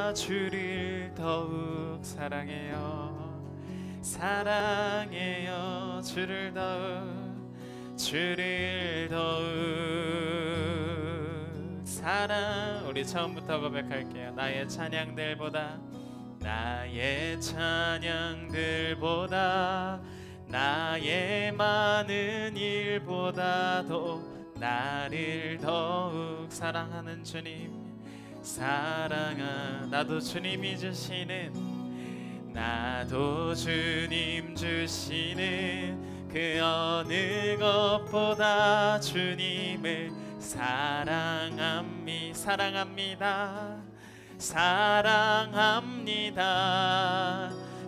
것보다 주를 더욱 사랑해요. 사랑해요. 주를 더욱 사랑. 우리 처음부터 고백할게요. 나의 찬양들보다 나의 많은 일보다도 나를 더욱 사랑하는 주님, 나도 주님 주시는 그 어느 것보다 주님을 사랑합니다.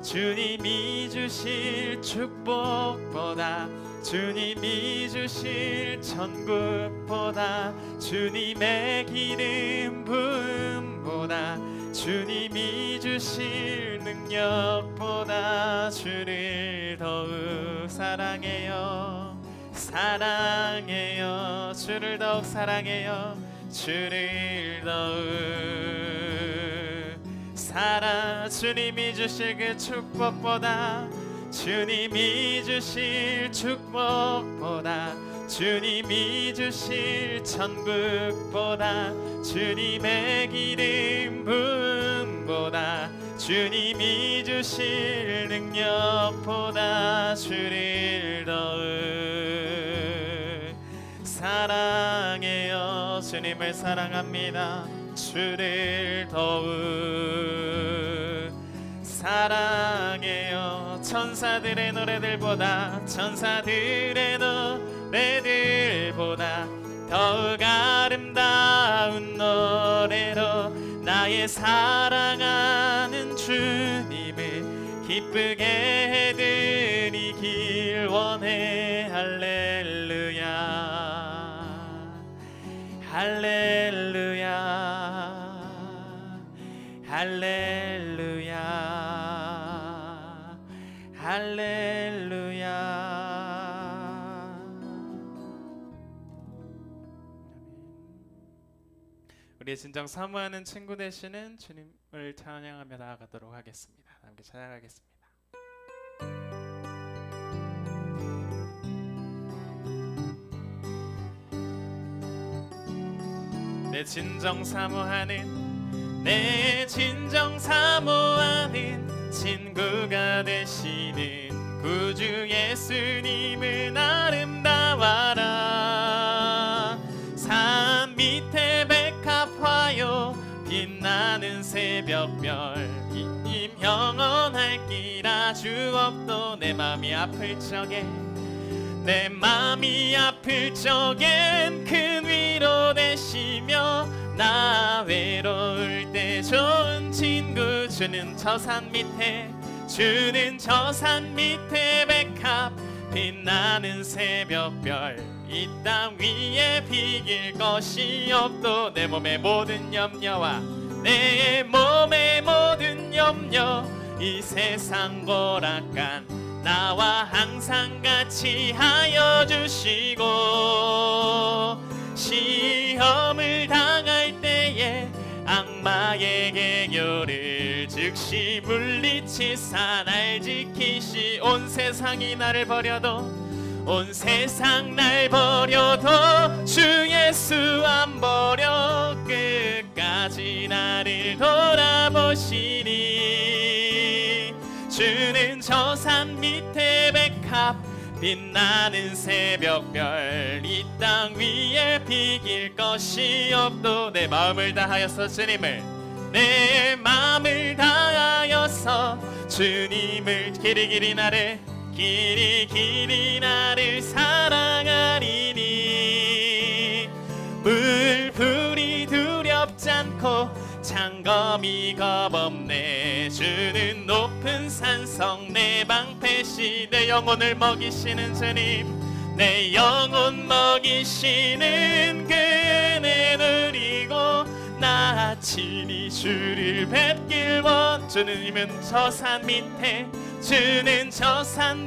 주님이 주실 축복보다, 주님이 주실 천국보다, 주님의 기름 부음보다, 주님이 주실 능력보다 주를 더욱 사랑해요. 주를 더욱 사랑해요. 주를 더욱 주님이 주실 그 축복보다, 주님이 주실 축복보다, 주님이 주실 천국보다, 주님의 기름 부음보다, 주님이 주실 능력보다 주를 더욱 사랑해요. 주님을 사랑합니다. 주를 더욱 사랑해요. 천사들의 노래들보다 더욱 아름다운 노래로 나의 사랑하는 주님을 기쁘게 해드리길 원해. 할렐루야, 할렐루야, 할렐루야, 할렐루야. 우리의 진정 사모하는 친구 되시는 주님을 찬양하며 나아가도록 하겠습니다. 함께 찬양하겠습니다. 내 진정 사모하는 친구가 되시는 구주 예수님은 아름다워라. 산 밑에 백합화요 빛나는 새벽별, 님 영원할 길 아주 없도. 내 맘이 아플 적엔 큰 위로 되시며, 나 외로울 때 좋은 친구. 주는 저 산 밑에 백합 빛나는 새벽별, 이 땅 위에 비길 것이 없도. 내 몸의 모든 염려, 이 세상 고락간 나와 항상 같이 하여 주시고, 시험을 당할 때에 악마의 계교를 즉시 물리치사 날 지키시. 온 세상 날 버려도 주 예수 안 버려. 끝까지 나를 돌아보시니. 주는 저 산 밑에 백합 빛나는 새벽별, 이 땅 위에 비길 것이 없도. 내 마음을 다하여서 주님을 길이 나를 사랑하리니. 물불이 두렵지 않고 창검이 겁없네. 주는 높은 산성 내 방패시. 내 영혼을 먹이시는 주님, 내 영혼 먹이시는 그네 누리고, 나 친히 주를 뵙길 원. 주는 저 산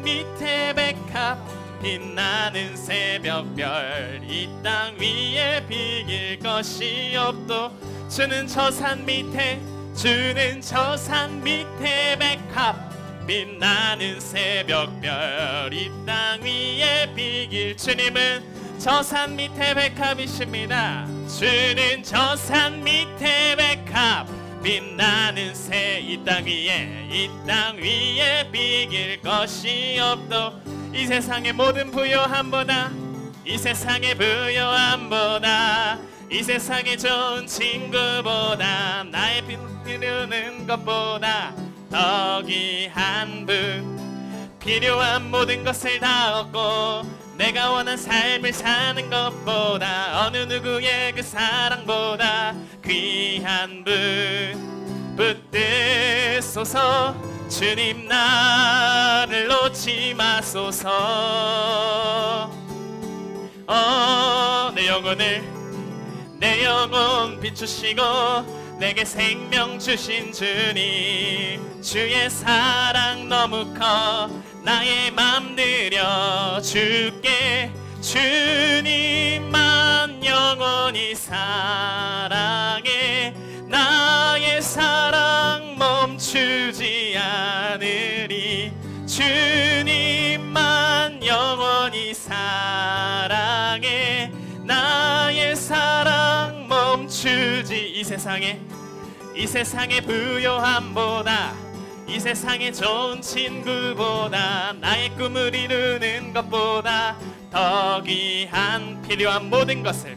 밑에 백합 빛나는 새벽별, 이 땅 위에 비길 것이 없도. 주는 저 산 밑에 주는 저 산 밑에 백합 빛나는 새벽별 이 땅 위에 비길 주님은 저 산 밑에 백합이십니다. 주는 저 산 밑에 백합 빛나는 새 이 땅 위에 비길 것이 없도 이 세상의 모든 부요함보다 이 세상의 부요함보다 이 세상의 좋은 친구보다 나의 비누는 것보다 더 귀한 분 필요한 모든 것을 다 얻고 내가 원한 삶을 사는 것보다 어느 누구의 그 사랑보다 귀한 분 붙드소서 주님 나를 놓지 마소서. 내 영혼 비추시고 내게 생명 주신 주님 주의 사랑 너무 커 나의 맘 들여 줄게 주님만 영원히 사랑해 나의 사랑 멈추지 않으리 주님만 영원히 사랑해 나의 사랑 멈추지 이 세상의 부요함보다 이 세상의 좋은 친구보다 나의 꿈을 이루는 것보다 더 귀한 필요한 모든 것을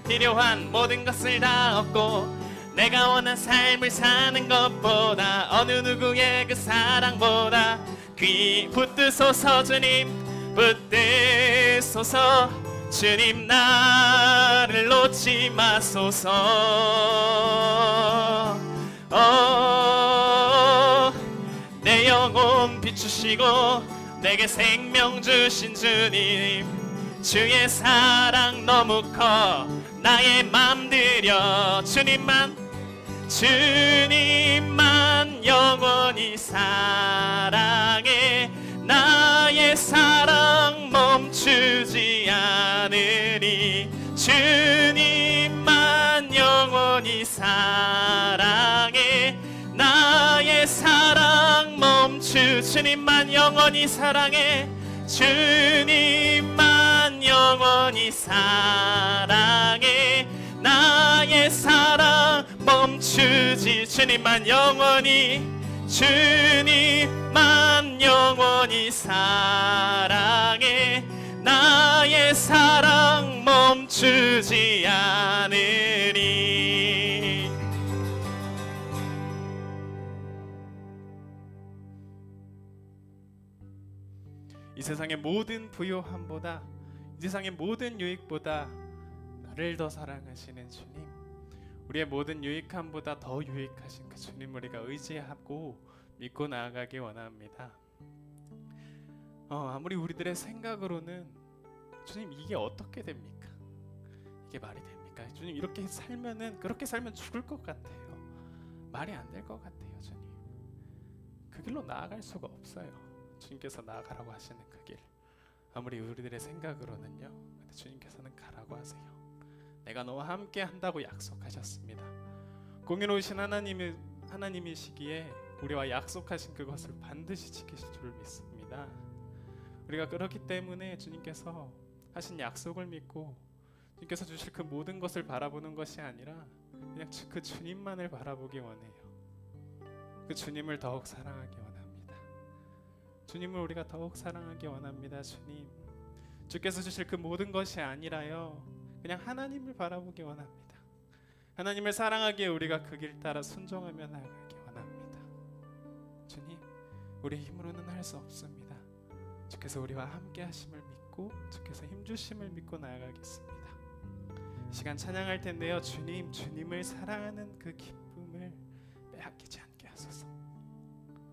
다 얻고 내가 원한 삶을 사는 것보다 어느 누구의 그 사랑보다 붙드소서 주님 붙드소서 주님 나를 놓지 마소서. 내 영혼 비추시고 내게 생명 주신 주님 주의 사랑 너무 커 나의 맘 들여 주님만 영원히 사랑해 나의 사랑 멈추지 않으리 주님만 영원히 사랑해 나의 사랑 주님만 영원히 사랑해 주님만 영원히 사랑해 나의 사랑 멈추지 주님만 영원히 사랑해 나의 사랑 멈추지 않으리. 이 세상의 모든 부요함보다 이 세상의 모든 유익보다 나를 더 사랑하시는 주님 우리의 모든 유익함보다 더 유익하신 그 주님 우리가 의지하고 믿고 나아가기 원합니다. 아무리 우리들의 생각으로는 주님 이게 어떻게 됩니까? 이게 말이 됩니까? 주님 이렇게 살면은 그렇게 살면 죽을 것 같아요. 말이 안 될 것 같아요. 주님 그 길로 나아갈 수가 없어요. 주님께서 나아가라고 하시는 그 길 아무리 우리들의 생각으로는요 근데 주님께서는 가라고 하세요. 내가 너와 함께 한다고 약속하셨습니다. 공의로우신 하나님이시기에 우리와 약속하신 그것을 반드시 지키실 줄 믿습니다. 우리가 그렇기 때문에 주님께서 하신 약속을 믿고 주님께서 주실 그 모든 것을 바라보는 것이 아니라 그냥 그 주님만을 바라보기 원해요. 그 주님을 더욱 사랑하기 원합니다. 주님을 우리가 더욱 사랑하기 원합니다. 주께서 주실 그 모든 것이 아니라요 그냥 하나님을 바라보기 원합니다. 하나님을 사랑하기에 우리가 그 길 따라 순종하며 나아가기 원합니다. 주님 우리의 힘으로는 할 수 없습니다. 주께서 우리와 함께 하심을 믿고 주께서 힘주심을 믿고 나아가겠습니다. 시간 찬양할 텐데요 주님을 사랑하는 그 기쁨을 빼앗기지 않게 하소서.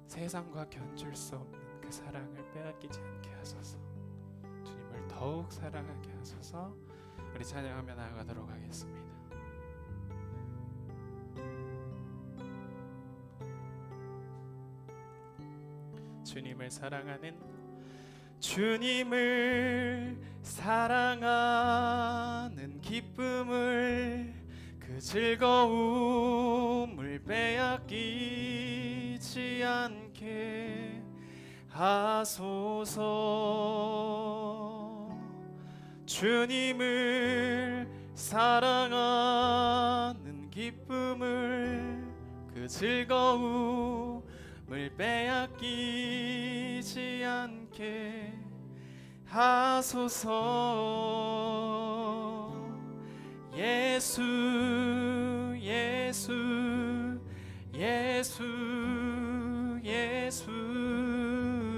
세상과 견줄 수 없는 그 사랑을 빼앗기지 않게 하소서. 주님을 더욱 사랑하게 하소서. 우리 찬양하며 나아가도록 하겠습니다. 주님을 사랑하는 기쁨을 그 즐거움을 빼앗기지 않게 하소서. 주님을 사랑하는 기쁨을 그 즐거움을 빼앗기지 않게 하소서. 예수 예수 예수 예수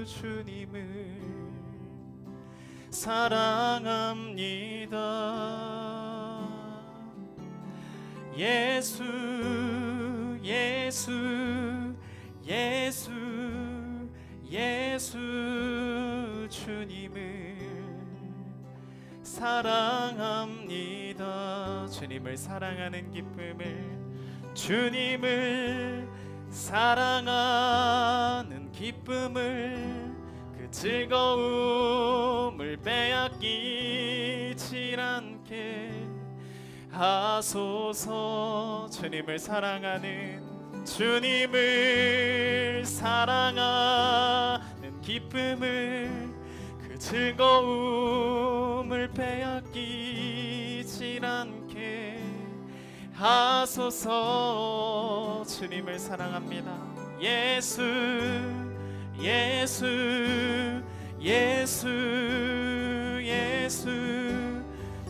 주님을 사랑합니다. 예수 예수 예수 예수 주님을 사랑합니다. 주님을 사랑하는 기쁨을, 주님을 사랑하는 기쁨을, 그 즐거움을 빼앗기지 않게 하소서. 주님을 사랑하는, 주님을 사랑하는 기쁨을, 그 즐거움을 빼앗기지 않게 하소서. 주님을 사랑합니다. 예수 예수 예수 예수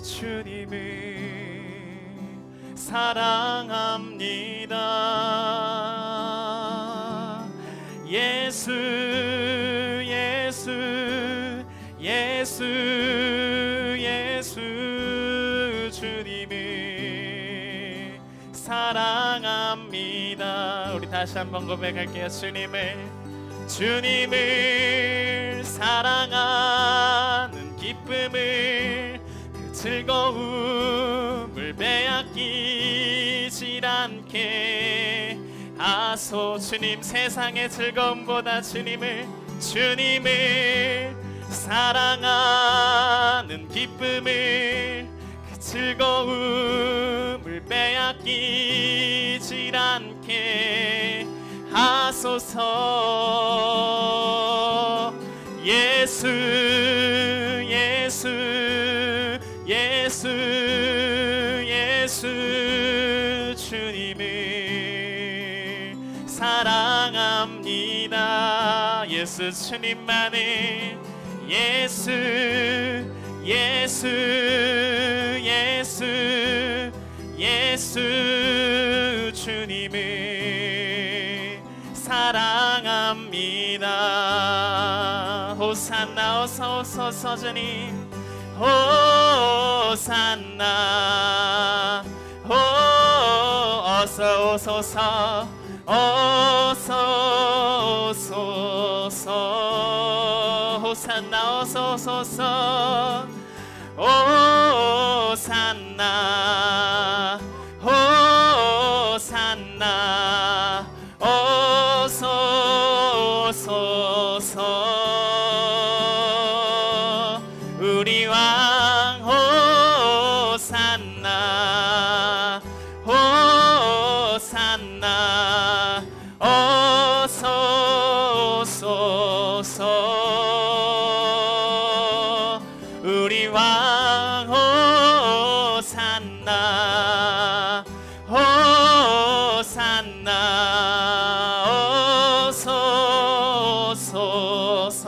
주님을 사랑합니다. 예수 예수 예수 예수 주님을 사랑합니다. 우리 다시 한번 고백할게요. 주님을 사랑하는 기쁨을, 그 즐거움을 빼앗기지 않게 하소. 주님, 세상의 즐거움보다 주님을 사랑하는 기쁨을, 그 즐거움을 빼앗기지 않게 하소서. 예수 예수 예수 예수 주님을 사랑합니다. 예수 주님만을, 예수 예수 예수 예수 주님을 사랑합니다. 호산나 어서 오소서. 주님 호산나 어서 오소서. 어서 오소서. 호산나 어서 오소서. 호산나 호산나 어서 오소서. 우리 왕 호산나 호산나 어서 오소서. 우리 왕 호산나 호산나 어서 오소서.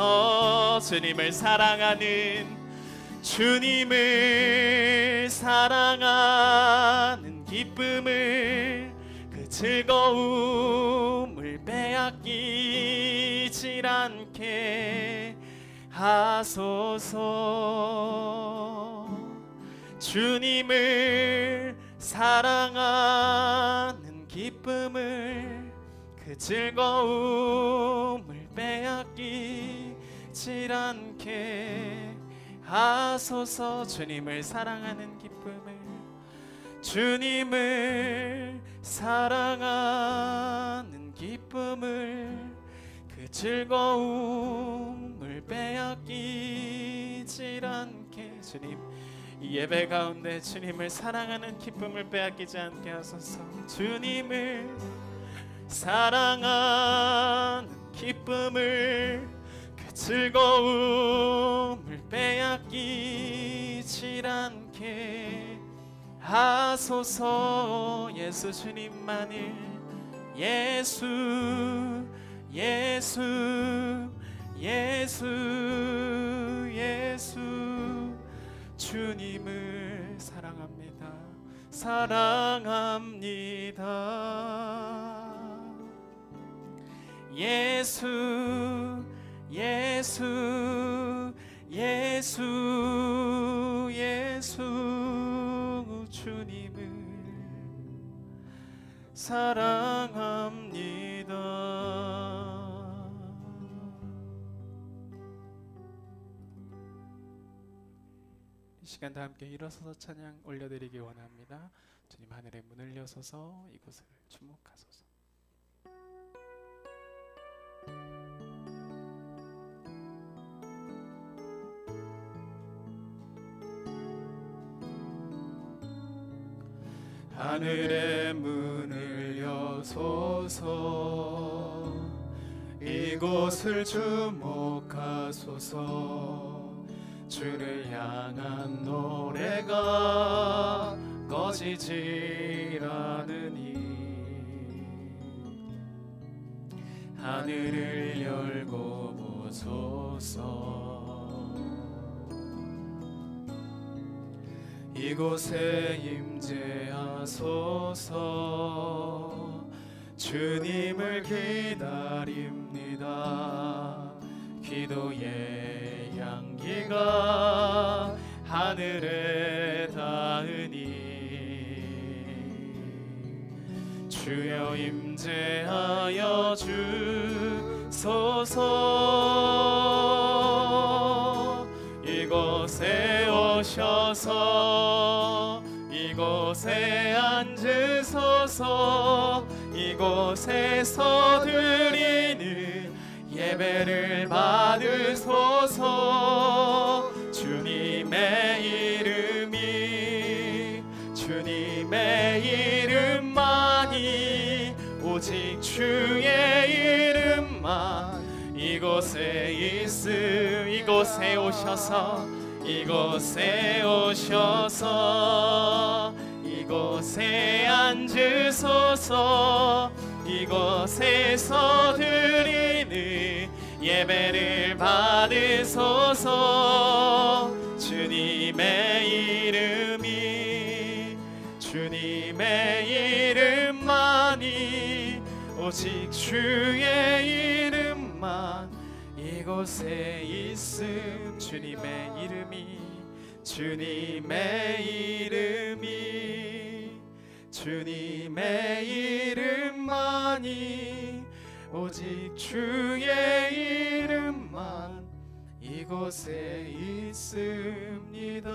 주님을 사랑하는 기쁨을, 그 즐거움을 빼앗기지 않게 하소서. 주님을 사랑하는 기쁨을, 그 즐거움을 빼앗기지 않게 하소서. 주님을 사랑하는 기쁨을, 주님을 사랑하는 기쁨을, 그 즐거움을 빼앗기지 않게. 주님, 이 예배 가운데 주님을 사랑하는 기쁨을 빼앗기지 않게 하소서. 주님을 사랑하는 기쁨을 그 즐거움을 빼앗기질 않게 하소서. 예수 주님만을 예수 예수 예수 예수 주님을 사랑합니다. 사랑합니다. 예수 예수 예수 예수 주님을 사랑합니다. 이 시간 다 함께 일어서서 찬양 올려드리기 원합니다. 주님 하늘의 문을 여서서 이곳을 주목하소서. 하늘의 문을 여소서 이곳을 주목하소서. 주를 향한 노래가 꺼지질 않으니 하늘을 열고 보소서. 이곳에 임재하소서. 주님을 기다립니다. 기도의 향기가 하늘에 닿으니 주여 임재하여 주소서. 이곳에 오셔서 이곳에 앉으소서. 이곳에서 드리는 예배를 받으소서. 주님의 이름의 이름만이 오직 주의 이름만 이곳에 있음. 이곳에 오셔서 이곳에 앉으소서. 이곳에서 드리는 예배를 받으소서. 주님의 이름만이 오직 주의 이름만 이곳에 있음. 주님의 이름만이 오직 주의 이름만 이곳에 있습니다.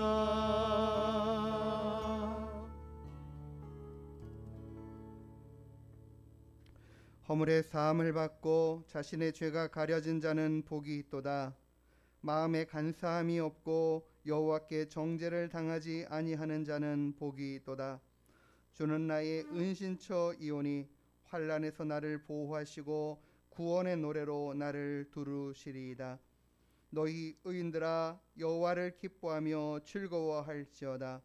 허물의 사함을 받고 자신의 죄가 가려진 자는 복이 있도다. 마음에 간사함이 없고 여호와께 정죄를 당하지 아니하는 자는 복이 있도다. 주는 나의 은신처 이오니 환난에서 나를 보호하시고 구원의 노래로 나를 두루시리이다. 너희 의인들아 여호와를 기뻐하며 즐거워할지어다.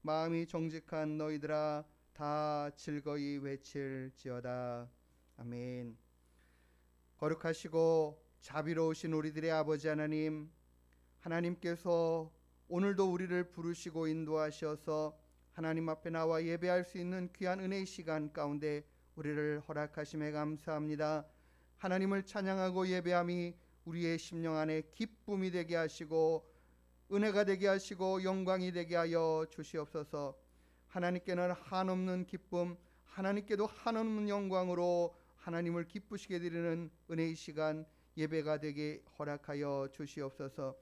마음이 정직한 너희들아 다 즐거이 외칠지어다. 아멘. 거룩하시고 자비로우신 우리들의 아버지 하나님, 하나님께서 오늘도 우리를 부르시고 인도하셔서 하나님 앞에 나와 예배할 수 있는 귀한 은혜의 시간 가운데 우리를 허락하심에 감사합니다. 하나님을 찬양하고 예배함이 우리의 심령 안에 기쁨이 되게 하시고 은혜가 되게 하시고 영광이 되게 하여 주시옵소서. 하나님께는 한없는 기쁨, 하나님께도 한없는 영광으로 하나님을 기쁘시게 드리는 은혜의 시간 예배가 되게 허락하여 주시옵소서.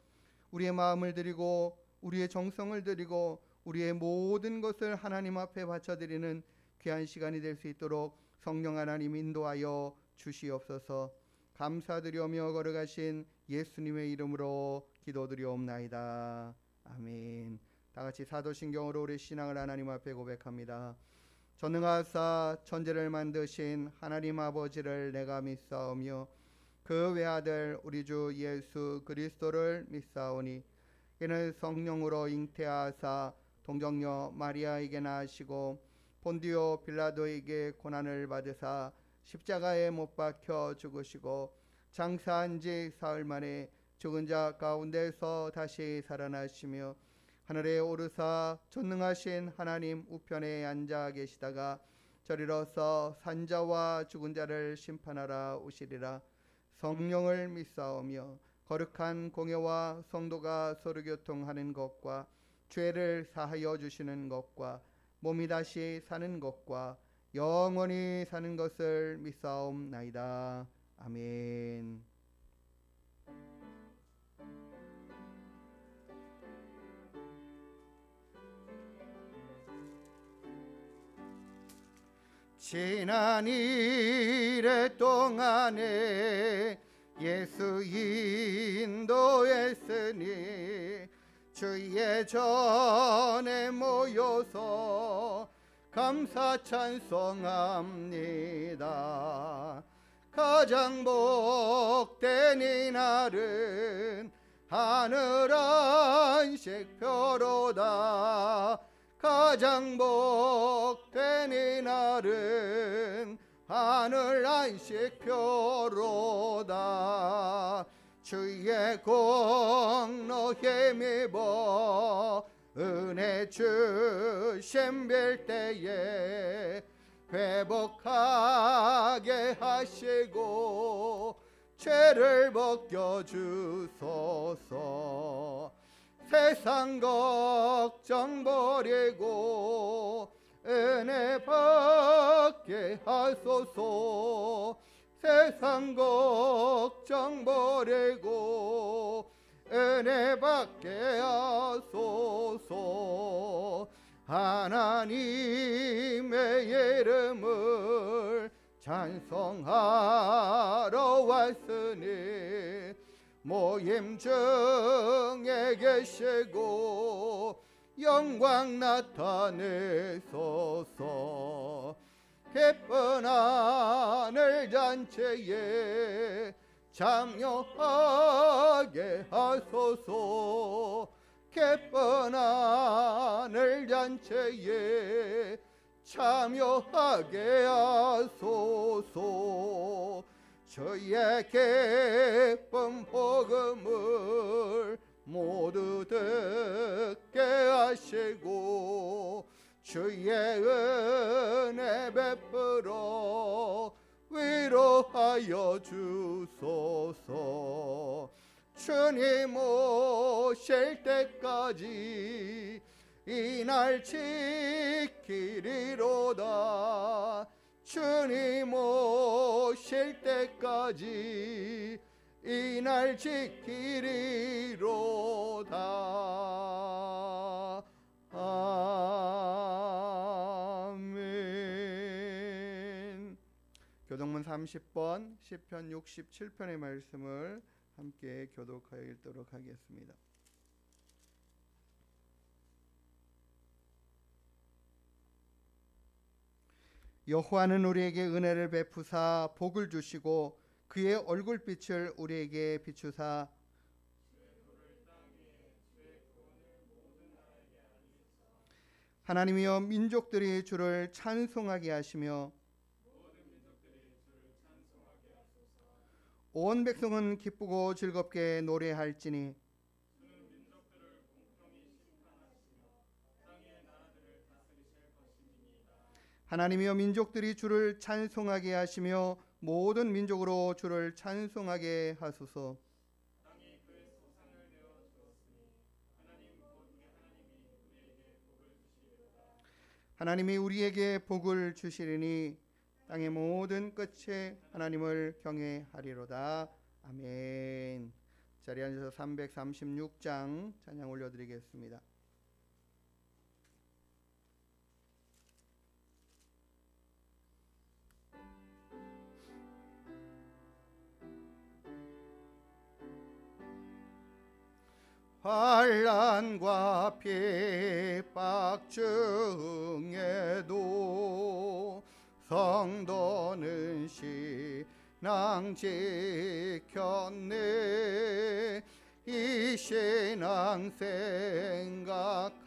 우리의 마음을 드리고 우리의 정성을 드리고 우리의 모든 것을 하나님 앞에 바쳐드리는 귀한 시간이 될 수 있도록 성령 하나님 인도하여 주시옵소서. 감사드리오며 걸어가신 예수님의 이름으로 기도드리옵나이다. 아멘. 다같이 사도신경으로 우리 신앙을 하나님 앞에 고백합니다. 전능하사 천지를 만드신 하나님 아버지를 내가 믿사오며 그 외아들 우리 주 예수 그리스도를 믿사오니 이는 성령으로 잉태하사 동정녀 마리아에게 나시고 본디오 빌라도에게 고난을 받으사 십자가에 못 박혀 죽으시고 장사한 지 사흘 만에 죽은 자 가운데서 다시 살아나시며 하늘에 오르사 전능하신 하나님 우편에 앉아 계시다가 저리로서 산자와 죽은 자를 심판하라 오시리라. 성령을 믿사오며 거룩한 공예와 성도가 서로 교통하는 것과 죄를 사하여 주시는 것과 몸이 다시 사는 것과 영원히 사는 것을 믿사옵나이다. 아멘. 지난 이래 동안에 예수 인도했으니 주의 전에 모여서 감사 찬송합니다. 가장 복된 이날은 하늘 안식표로다. 가장 복된 이날은 하늘 안식표로다. 주의 공로 힘입어 은혜 주심 빌 때에 회복하게 하시고 죄를 벗겨주소서. 세상 걱정 버리고 은혜 받게 하소서. 세상 걱정 버리고 은혜 받게 하소서. 하나님의 이름을 찬송하러 왔으니 모임 중에 계시고 영광 나타내소서. 기쁜 하늘 잔치에 참여하게 하소서. 기쁜 하늘 잔치에 참여하게 하소서. 주의 기쁜 복음을 모두 듣게 하시고 주의 은혜 베풀어 위로하여 주소서. 주님 오실 때까지 이날 지키리로다. 주님 오실 때까지 이날 지키리로다. 아멘. 교동문 30번 시편 67편의 말씀을 함께 교독하여 읽도록 하겠습니다. 여호와는 우리에게 은혜를 베푸사 복을 주시고 그의 얼굴빛을 우리에게 비추사 하나님이여 민족들이 주를 찬송하게 하시며 온 백성은 기쁘고 즐겁게 노래할지니 하나님이여 민족들이 주를 찬송하게 하시며 모든 민족으로 주를 찬송하게 하소서. 하나님이 우리에게 복을 주시리니 땅의 모든 끝에 하나님을 경외하리로다. 아멘. 자리에 앉아서 336장 찬양 올려드리겠습니다. 환난과 핍박 중에도 성도는 신앙 지켰네. 이 신앙 생각할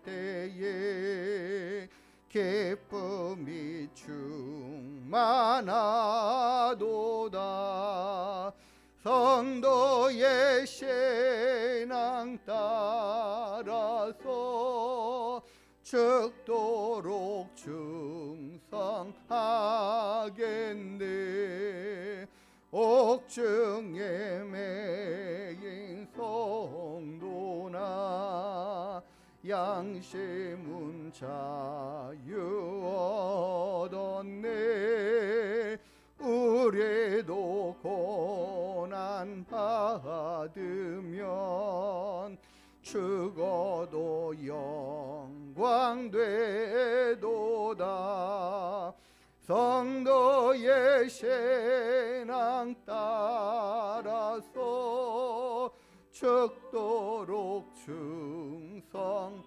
때에 기쁨이 충만하도다. 성도의 신앙 따라서 죽도록 충성하겠네. 옥중에 매인 성도나 양심은 자유 얻었네. 우리도 고난 받으면 죽어도 영광 되도다. 성도의 신앙 따라서 죽도록 충성하겠네.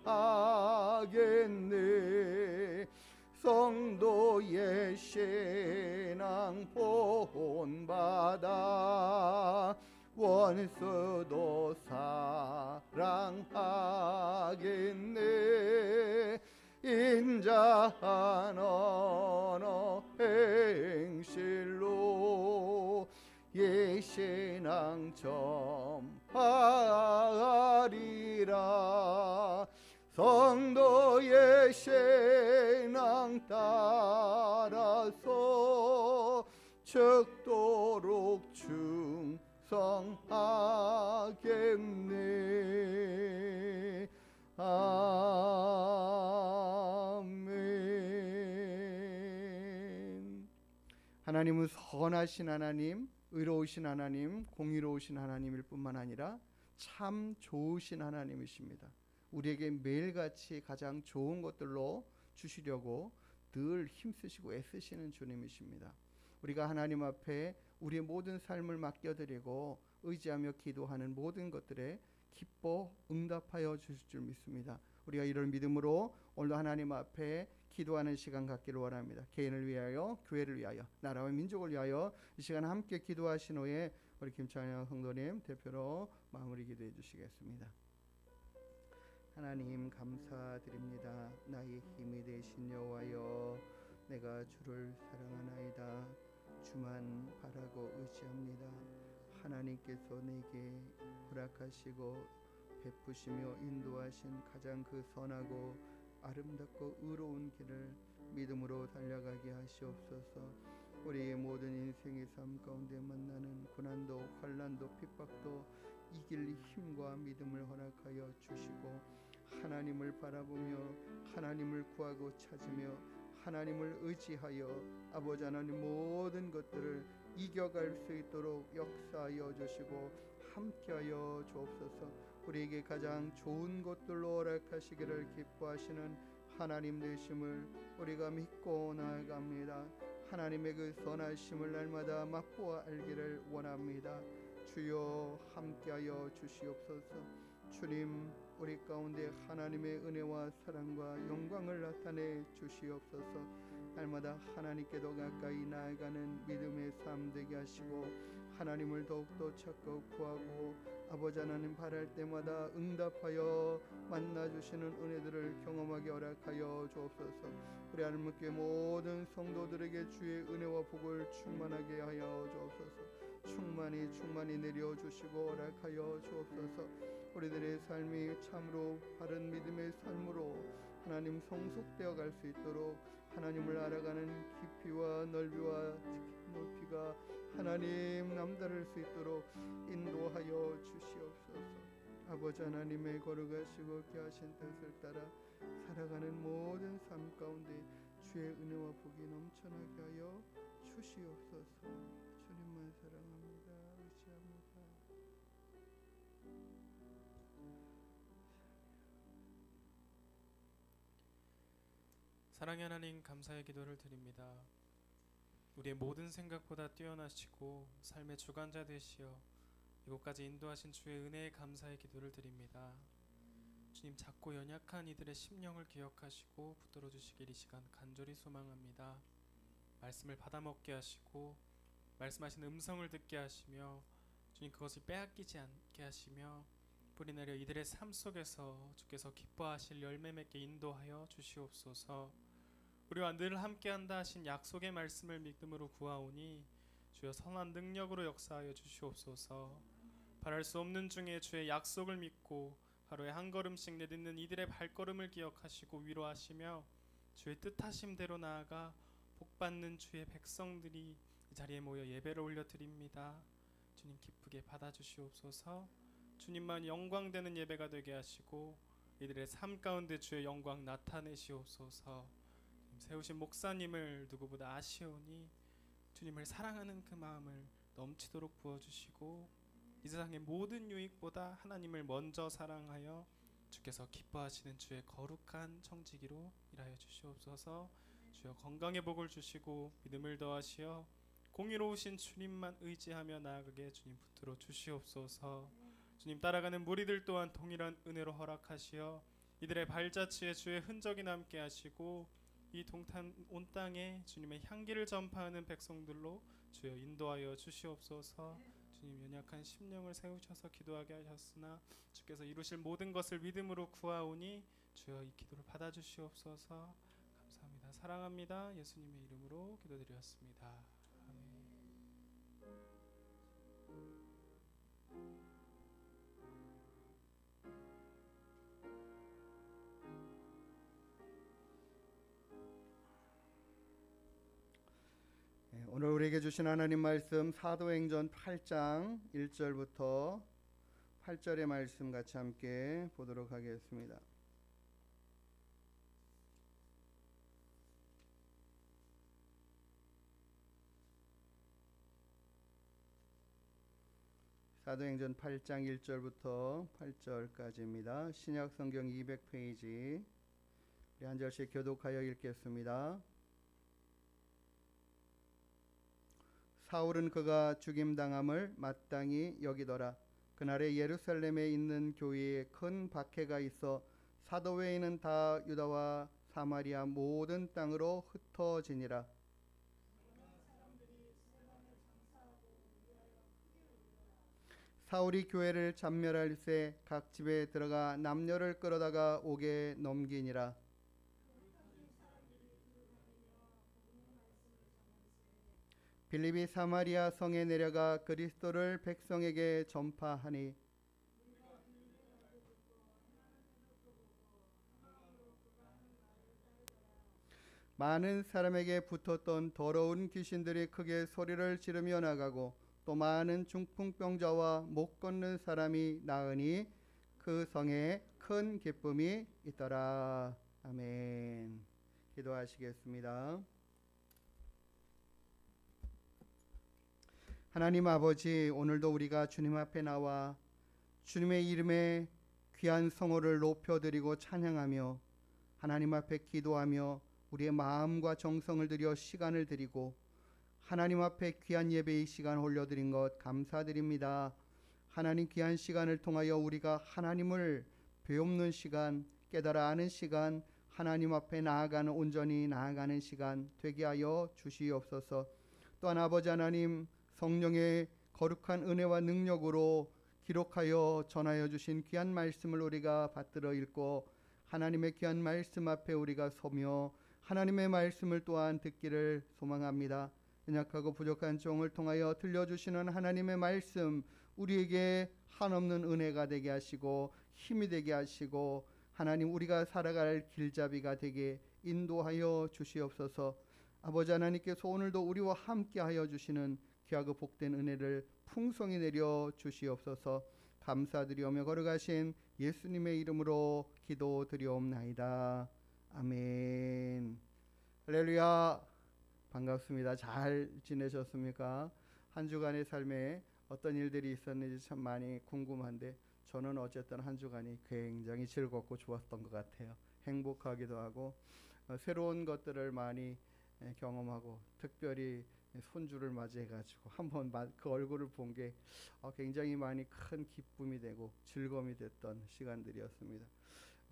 성도의 신앙 본받아 원수도 사랑하겠네. 인자한 언어 행실로 이 신앙 전파하리라. 성도의 신앙 따라서 죽도록 충성하겠네. 아멘. 하나님은 선하신 하나님, 의로우신 하나님, 공의로우신 하나님일 뿐만 아니라 참 좋으신 하나님이십니다. 우리에게 매일같이 가장 좋은 것들로 주시려고 늘 힘쓰시고 애쓰시는 주님이십니다. 우리가 하나님 앞에 우리의 모든 삶을 맡겨드리고 의지하며 기도하는 모든 것들에 기뻐 응답하여 주실 줄 믿습니다. 우리가 이런 믿음으로 오늘도 하나님 앞에 기도하는 시간 갖기를 원합니다. 개인을 위하여, 교회를 위하여, 나라와 민족을 위하여 이 시간 함께 기도하신 후에 우리 김찬영 성도님 대표로 마무리 기도해 주시겠습니다. 하나님 감사드립니다. 나의 힘이 되신 여호와여, 내가 주를 사랑하나이다. 주만 바라고 의지합니다. 하나님께서 내게 허락하시고 베푸시며 인도하신 가장 그 선하고 아름답고 의로운 길을 믿음으로 달려가게 하시옵소서. 우리의 모든 인생의 삶 가운데 만나는 고난도 환난도 핍박도 이길 힘과 믿음을 허락하여 주시고, 하나님을 바라보며 하나님을 구하고 찾으며 하나님을 의지하여 아버지 하나님 모든 것들을 이겨갈 수 있도록 역사하여 주시고 함께하여 주옵소서. 우리에게 가장 좋은 것들로 허락하시기를 기뻐하시는 하나님 되심을 우리가 믿고 나아갑니다. 하나님의 그 선하심을 날마다 맛보아 알기를 원합니다. 주여 함께하여 주시옵소서. 주님, 우리 가운데 하나님의 은혜와 사랑과 영광을 나타내 주시옵소서. 날마다 하나님께도 가까이 나아가는 믿음의 삶 되게 하시고 하나님을 더욱더 찾고 구하고 아버지 하나님 바랄 때마다 응답하여 만나주시는 은혜들을 경험하게 허락하여 주옵소서. 우리 하나님께 모든 성도들에게 주의 은혜와 복을 충만하게 하여 주옵소서. 충만히 내려주시고 허락하여 주옵소서. 우리들의 삶이 참으로 바른 믿음의 삶으로 하나님 성숙되어 갈 수 있도록 하나님을 알아가는 깊이와 넓이와 높이가 하나님 남다를 수 있도록 인도하여 주시옵소서. 아버지 하나님의 거룩하시고 귀하신 뜻을 따라 살아가는 모든 삶 가운데 주의 은혜와 복이 넘쳐나게 하여 주시옵소서. 주님만 사랑합니다. 의지합니다. 사랑의 하나님, 감사의 기도를 드립니다. 우리의 모든 생각보다 뛰어나시고 삶의 주관자 되시어 이곳까지 인도하신 주의 은혜에 감사의 기도를 드립니다. 주님, 작고 연약한 이들의 심령을 기억하시고 붙들어 주시길 이 시간 간절히 소망합니다. 말씀을 받아먹게 하시고 말씀하신 음성을 듣게 하시며 주님, 그것을 빼앗기지 않게 하시며 뿌리내려 이들의 삶 속에서 주께서 기뻐하실 열매 맺게 인도하여 주시옵소서. 우리와 늘 함께한다 하신 약속의 말씀을 믿음으로 구하오니 주여 선한 능력으로 역사하여 주시옵소서. 바랄 수 없는 중에 주의 약속을 믿고 하루에 한 걸음씩 내딛는 이들의 발걸음을 기억하시고 위로하시며 주의 뜻하심대로 나아가 복받는 주의 백성들이 이 자리에 모여 예배를 올려드립니다. 주님, 기쁘게 받아주시옵소서. 주님만 영광되는 예배가 되게 하시고 이들의 삶 가운데 주의 영광 나타내시옵소서. 세우신 목사님을 누구보다 아시오니 주님을 사랑하는 그 마음을 넘치도록 부어주시고 이 세상의 모든 유익보다 하나님을 먼저 사랑하여 주께서 기뻐하시는 주의 거룩한 청지기로 일하여 주시옵소서. 주여 건강의 복을 주시고 믿음을 더하시어 공의로우신 주님만 의지하며 나아가게 주님 붙들어 주시옵소서. 주님, 따라가는 무리들 또한 동일한 은혜로 허락하시어 이들의 발자취에 주의 흔적이 남게 하시고 이 동탄 온 땅에 주님의 향기를 전파하는 백성들로 주여 인도하여 주시옵소서. 주님, 연약한 심령을 세우셔서 기도하게 하셨으나 주께서 이루실 모든 것을 믿음으로 구하오니 주여 이 기도를 받아주시옵소서. 감사합니다. 사랑합니다. 예수님의 이름으로 기도드렸습니다. 아멘. 오늘 우리에게 주신 하나님 말씀 사도행전 8장 1절부터 8절의 말씀 같이 함께 보도록 하겠습니다. 사도행전 8장 1절부터 8절까지입니다. 신약 성경 200페이지. 우리 한 절씩 교독하여 읽겠습니다. 사울은 그가 죽임당함을 마땅히 여기더라. 그날에 예루살렘에 있는 교회에 큰 박해가 있어 사도 외에는 다 유다와 사마리아 모든 땅으로 흩어지니라. 사울이 교회를 잔멸할새 각 집에 들어가 남녀를 끌어다가 옥에 넘기니라. 빌립이 사마리아 성에 내려가 그리스도를 백성에게 전파하니 많은 사람에게 붙었던 더러운 귀신들이 크게 소리를 지르며 나가고 또 많은 중풍병자와 못 걷는 사람이 나으니 그 성에 큰 기쁨이 있더라. 아멘. 기도하시겠습니다. 하나님 아버지, 오늘도 우리가 주님 앞에 나와 주님의 이름에 귀한 성호를 높여드리고 찬양하며 하나님 앞에 기도하며 우리의 마음과 정성을 들여 시간을 드리고 하나님 앞에 귀한 예배의 시간 올려드린 것 감사드립니다. 하나님, 귀한 시간을 통하여 우리가 하나님을 배우는 시간, 깨달아 아는 시간, 하나님 앞에 나아가는, 온전히 나아가는 시간 되게 하여 주시옵소서. 또한 아버지 하나님, 성령의 거룩한 은혜와 능력으로 기록하여 전하여 주신 귀한 말씀을 우리가 받들어 읽고 하나님의 귀한 말씀 앞에 우리가 서며 하나님의 말씀을 또한 듣기를 소망합니다. 연약하고 부족한 종을 통하여 들려주시는 하나님의 말씀, 우리에게 한없는 은혜가 되게 하시고 힘이 되게 하시고 하나님, 우리가 살아갈 길잡이가 되게 인도하여 주시옵소서. 아버지 하나님께서 오늘도 우리와 함께하여 주시는 귀하고 복된 은혜를 풍성히 내려 주시옵소서. 감사드리오며 걸어가신 예수님의 이름으로 기도드리옵나이다. 아멘. 할렐루야. 반갑습니다. 잘 지내셨습니까? 한 주간의 삶에 어떤 일들이 있었는지 참 많이 궁금한데 저는 어쨌든 한 주간이 굉장히 즐겁고 좋았던 것 같아요. 행복하기도 하고 새로운 것들을 많이 경험하고 특별히 손주를 맞이해가지고 한번 그 얼굴을 본 게 굉장히 많이 큰 기쁨이 되고 즐거움이 됐던 시간들이었습니다.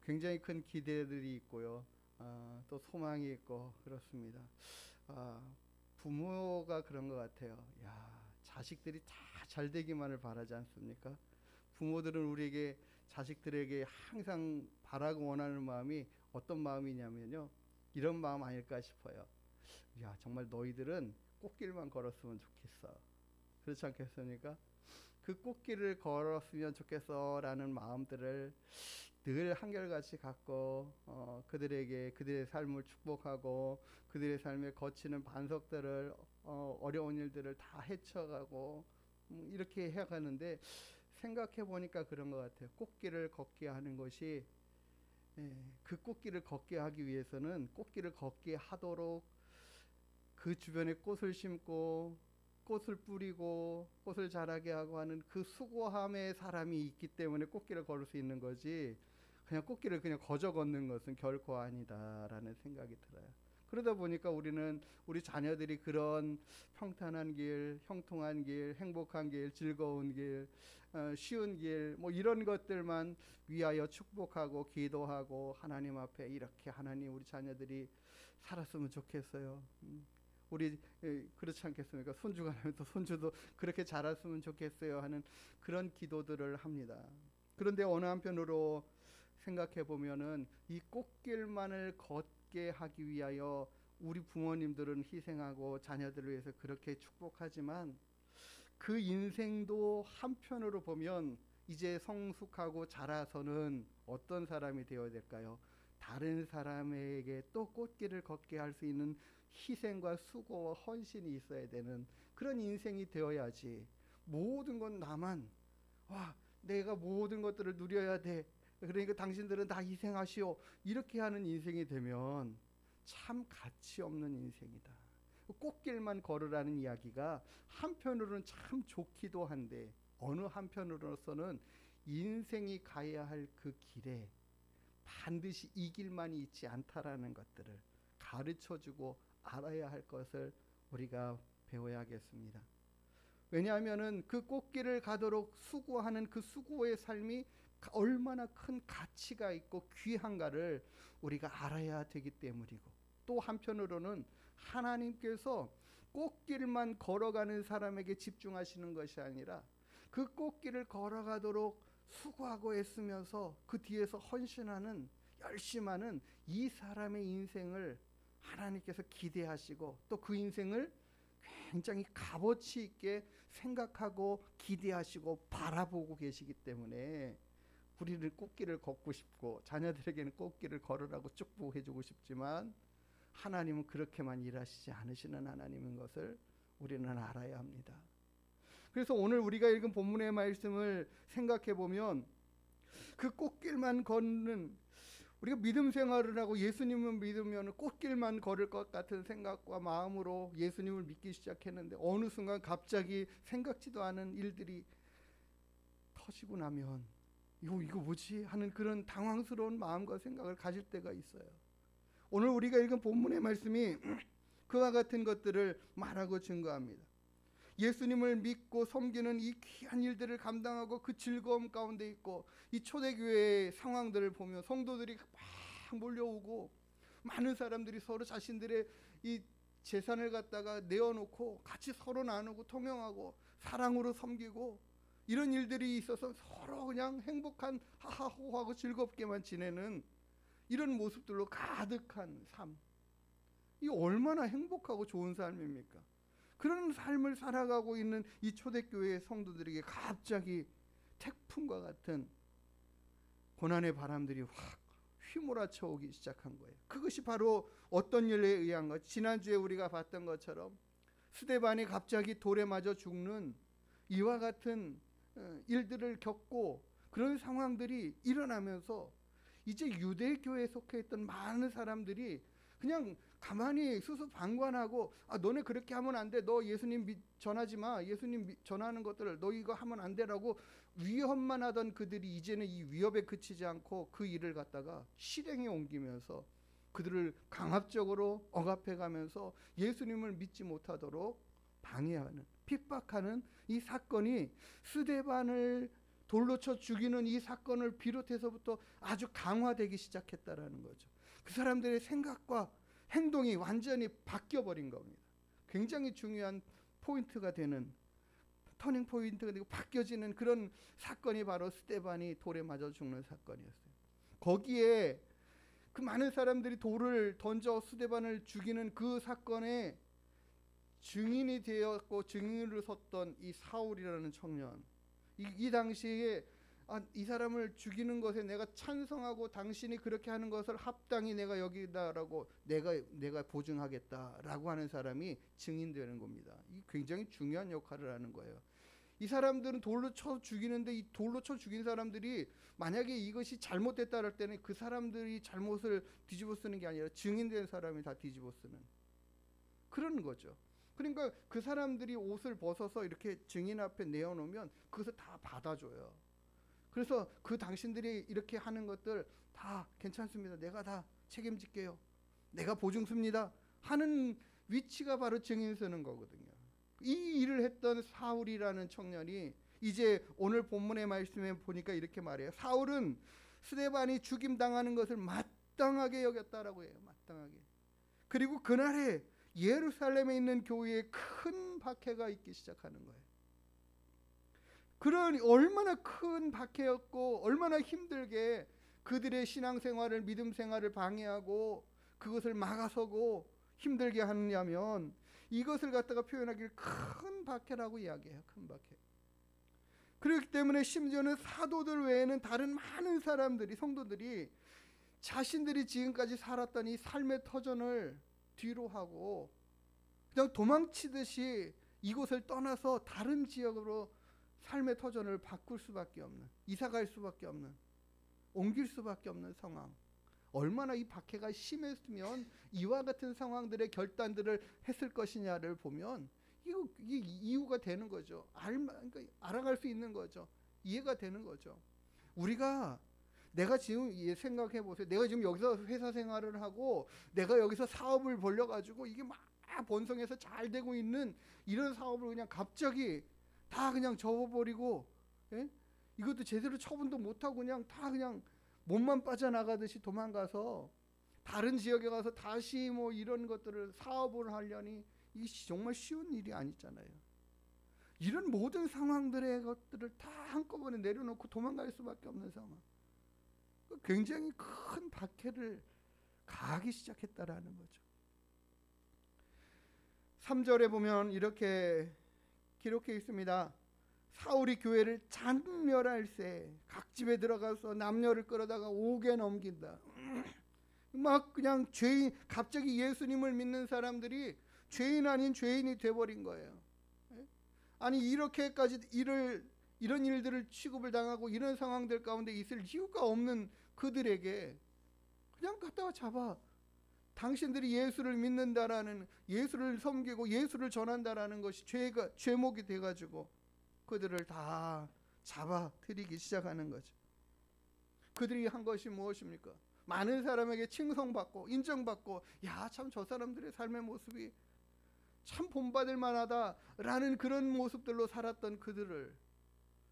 굉장히 큰 기대들이 있고요. 또 소망이 있고 그렇습니다. 부모가 그런 것 같아요. 야, 자식들이 다 잘 되기만을 바라지 않습니까? 부모들은 우리에게 자식들에게 항상 바라고 원하는 마음이 어떤 마음이냐면요. 이런 마음 아닐까 싶어요. 야, 정말 너희들은 꽃길만 걸었으면 좋겠어. 그렇지 않겠습니까? 그 꽃길을 걸었으면 좋겠어라는 마음들을 늘 한결같이 갖고 그들에게 그들의 삶을 축복하고 그들의 삶에 거치는 반석들을 어려운 일들을 다 헤쳐가고 이렇게 해가는데 생각해 보니까 그런 것 같아요. 꽃길을 걷게 하는 것이 그 꽃길을 걷게 하기 위해서는 꽃길을 걷게 하도록 그 주변에 꽃을 심고 꽃을 뿌리고 꽃을 자라게 하고 하는 그 수고함의 사람이 있기 때문에 꽃길을 걸을 수 있는 거지 그냥 꽃길을 그냥 거저 걷는 것은 결코 아니다라는 생각이 들어요. 그러다 보니까 우리는 우리 자녀들이 그런 평탄한 길, 형통한 길, 행복한 길, 즐거운 길, 쉬운 길, 뭐 이런 것들만 위하여 축복하고 기도하고 하나님 앞에 이렇게 하나님 우리 자녀들이 살았으면 좋겠어요. 우리 그렇지 않겠습니까? 손주가 나면 또 손주도 그렇게 자랐으면 좋겠어요 하는 그런 기도들을 합니다. 그런데 어느 한편으로 생각해 보면은 이 꽃길만을 걷게 하기 위하여 우리 부모님들은 희생하고 자녀들을 위해서 그렇게 축복하지만 그 인생도 한편으로 보면 이제 성숙하고 자라서는 어떤 사람이 되어야 될까요? 다른 사람에게 또 꽃길을 걷게 할 수 있는 희생과 수고와 헌신이 있어야 되는 그런 인생이 되어야지 모든 건 나만 내가 모든 것들을 누려야 돼. 그러니까 당신들은 다 희생하시오. 이렇게 하는 인생이 되면 참 가치 없는 인생이다. 꽃길만 걸으라는 이야기가 한편으로는 참 좋기도 한데 어느 한편으로서는 인생이 가야 할 그 길에 반드시 이 길만이 있지 않다라는 것들을 가르쳐주고 알아야 할 것을 우리가 배워야겠습니다. 왜냐하면은 그 꽃길을 가도록 수고하는 그 수고의 삶이 얼마나 큰 가치가 있고 귀한가를 우리가 알아야 되기 때문이고 또 한편으로는 하나님께서 꽃길만 걸어가는 사람에게 집중하시는 것이 아니라 그 꽃길을 걸어가도록 수고하고 애쓰면서 그 뒤에서 헌신하는 열심하는 이 사람의 인생을 하나님께서 기대하시고 또 그 인생을 굉장히 값어치 있게 생각하고 기대하시고 바라보고 계시기 때문에 우리를 꽃길을 걷고 싶고 자녀들에게는 꽃길을 걸으라고 축복해주고 싶지만 하나님은 그렇게만 일하시지 않으시는 하나님인 것을 우리는 알아야 합니다. 그래서 오늘 우리가 읽은 본문의 말씀을 생각해 보면 그 꽃길만 걷는 우리가 믿음 생활을 하고 예수님을 믿으면 꽃길만 걸을 것 같은 생각과 마음으로 예수님을 믿기 시작했는데 어느 순간 갑자기 생각지도 않은 일들이 터지고 나면 이거 뭐지 하는 그런 당황스러운 마음과 생각을 가질 때가 있어요. 오늘 우리가 읽은 본문의 말씀이 그와 같은 것들을 말하고 증거합니다. 예수님을 믿고 섬기는 이 귀한 일들을 감당하고 그 즐거움 가운데 있고 이 초대교회의 상황들을 보면 성도들이 막 몰려오고 많은 사람들이 서로 자신들의 이 재산을 갖다가 내어놓고 같이 서로 나누고 통용하고 사랑으로 섬기고 이런 일들이 있어서 서로 그냥 행복한 하하호하고 즐겁게만 지내는 이런 모습들로 가득한 삶. 이 얼마나 행복하고 좋은 삶입니까? 그런 삶을 살아가고 있는 이 초대교회의 성도들에게 갑자기 태풍과 같은 고난의 바람들이 확 휘몰아쳐 오기 시작한 거예요. 그것이 바로 어떤 일에 의한 것? 지난주에 우리가 봤던 것처럼 스데반이 갑자기 돌에 맞아 죽는 이와 같은 일들을 겪고 그런 상황들이 일어나면서 이제 유대교회에 속해 있던 많은 사람들이 그냥 가만히 수수방관하고 너네 그렇게 하면 안 돼. 너 예수님 전하지 마. 예수님 전하는 것들을 너 이거 하면 안 되라고 위협만 하던 그들이 이제는 이 위협에 그치지 않고 그 일을 갖다가 실행에 옮기면서 그들을 강압적으로 억압해 가면서 예수님을 믿지 못하도록 방해하는, 핍박하는 이 사건이 스데반을 돌로 쳐 죽이는 이 사건을 비롯해서부터 아주 강화되기 시작했다라는 거죠. 그 사람들의 생각과 행동이 완전히 바뀌어 버린 겁니다. 굉장히 중요한 포인트가 되는, 터닝 포인트가 되고 바뀌어지는 그런 사건이 바로 스데반이 돌에 맞아 죽는 사건이었어요. 거기에 그 많은 사람들이 돌을 던져 스데반을 죽이는 그 사건에 증인이 되었고 증인으로 섰던 이 사울이라는 청년, 이 당시에 이 사람을 죽이는 것에 내가 찬성하고 당신이 그렇게 하는 것을 합당히 내가 여기다라고 내가 보증하겠다라고 하는 사람이 증인되는 겁니다. 이 굉장히 중요한 역할을 하는 거예요. 이 사람들은 돌로 쳐 죽이는데 이 돌로 쳐 죽인 사람들이 만약에 이것이 잘못됐다 할 때는 그 사람들이 잘못을 뒤집어 쓰는 게 아니라 증인된 사람이 다 뒤집어 쓰는 그런 거죠. 그러니까 그 사람들이 옷을 벗어서 이렇게 증인 앞에 내어놓으면 그것을 다 받아줘요. 그래서 그 당신들이 이렇게 하는 것들 다 괜찮습니다. 내가 다 책임질게요. 내가 보증 씁니다. 하는 위치가 바로 증인 서는 거거든요. 이 일을 했던 사울이라는 청년이 이제 오늘 본문의 말씀에 보니까 이렇게 말해요. 사울은 스데반이 죽임 당하는 것을 마땅하게 여겼다라고 해요. 마땅하게. 그리고 그날에 예루살렘에 있는 교회에 큰 박해가 있기 시작하는 거예요. 그런 얼마나 큰 박해였고 얼마나 힘들게 그들의 신앙생활을, 믿음 생활을 방해하고 그것을 막아서고 힘들게 하느냐면 이것을 갖다가 표현하기를 큰 박해라고 이야기해요. 큰 박해. 그렇기 때문에 심지어는 사도들 외에는 다른 많은 사람들이, 성도들이 자신들이 지금까지 살았던 이 삶의 터전을 뒤로 하고 그냥 도망치듯이 이곳을 떠나서 다른 지역으로 삶의 터전을 바꿀 수밖에 없는, 이사갈 수밖에 없는, 옮길 수밖에 없는 상황. 얼마나 이 박해가 심했으면 이와 같은 상황들의 결단들을 했을 것이냐를 보면 이게 이유가 되는 거죠. 그러니까 알아갈 수 있는 거죠. 이해가 되는 거죠. 내가 지금 생각해 보세요. 내가 지금 여기서 회사 생활을 하고 내가 여기서 사업을 벌려가지고 이게 막 번성해서 잘 되고 있는 이런 사업을 그냥 갑자기 다 그냥 접어버리고, 예? 이것도 제대로 처분도 못하고 그냥 다 그냥 몸만 빠져나가듯이 도망가서 다른 지역에 가서 다시 뭐 이런 것들을 사업을 하려니 이게 정말 쉬운 일이 아니잖아요. 이런 모든 상황들의 것들을 다 한꺼번에 내려놓고 도망갈 수밖에 없는 상황. 굉장히 큰 박해를 가하기 시작했다라는 거죠. 3절에 보면 이렇게 기록해 있습니다. 사울이 교회를 잔멸할세, 각 집에 들어가서 남녀를 끌어다가 옥에 넘긴다. 막 그냥 죄인, 갑자기 예수님을 믿는 사람들이 죄인 아닌 죄인이 돼버린 거예요. 아니 이렇게까지 이런 일들을 취급을 당하고 이런 상황들 가운데 있을 이유가 없는 그들에게 그냥 갖다가 잡아, 당신들이 예수를 믿는다라는, 예수를 섬기고 예수를 전한다라는 것이 죄목이 돼가지고 그들을 다 잡아들이기 시작하는 거죠. 그들이 한 것이 무엇입니까? 많은 사람에게 칭송받고 인정받고, 야, 참 저 사람들의 삶의 모습이 참 본받을 만하다라는 그런 모습들로 살았던 그들을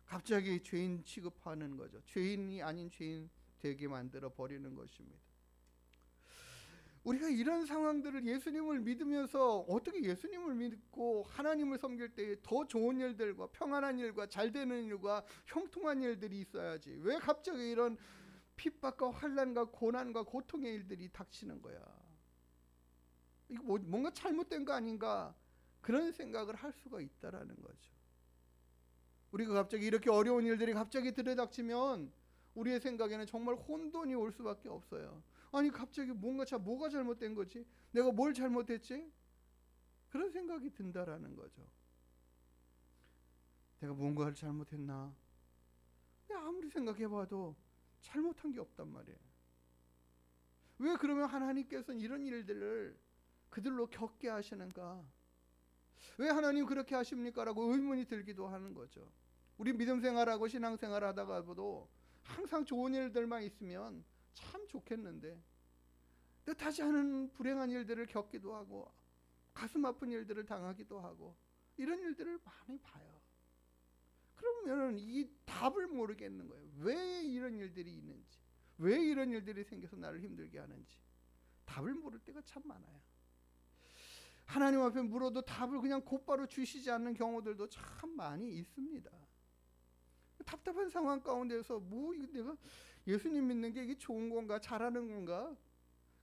갑자기 죄인 취급하는 거죠. 죄인이 아닌 죄인 되게 만들어 버리는 것입니다. 우리가 이런 상황들을, 예수님을 믿으면서 어떻게 예수님을 믿고 하나님을 섬길 때 더 좋은 일들과 평안한 일과 잘 되는 일과 형통한 일들이 있어야지, 왜 갑자기 이런 핍박과 환난과 고난과 고통의 일들이 닥치는 거야? 이거 뭔가 잘못된 거 아닌가, 그런 생각을 할 수가 있다라는 거죠. 우리가 갑자기 이렇게 어려운 일들이 갑자기 들이닥치면 우리의 생각에는 정말 혼돈이 올 수밖에 없어요. 아니 갑자기 뭐가 잘못된 거지? 내가 뭘 잘못했지? 그런 생각이 든다라는 거죠. 내가 뭔가를 잘못했나? 아무리 생각해봐도 잘못한 게 없단 말이에요. 왜 그러면 하나님께서는 이런 일들을 그들로 겪게 하시는가? 왜 하나님 그렇게 하십니까? 라고 의문이 들기도 하는 거죠. 우리 믿음 생활하고 신앙 생활하다가도 항상 좋은 일들만 있으면 참 좋겠는데 뜻하지 않은 불행한 일들을 겪기도 하고 가슴 아픈 일들을 당하기도 하고 이런 일들을 많이 봐요. 그러면 이 답을 모르겠는 거예요. 왜 이런 일들이 있는지, 왜 이런 일들이 생겨서 나를 힘들게 하는지 답을 모를 때가 참 많아요. 하나님 앞에 물어도 답을 그냥 곧바로 주시지 않는 경우들도 참 많이 있습니다. 답답한 상황 가운데서 뭐 이거 내가 예수님 믿는 게 이게 좋은 건가, 잘하는 건가,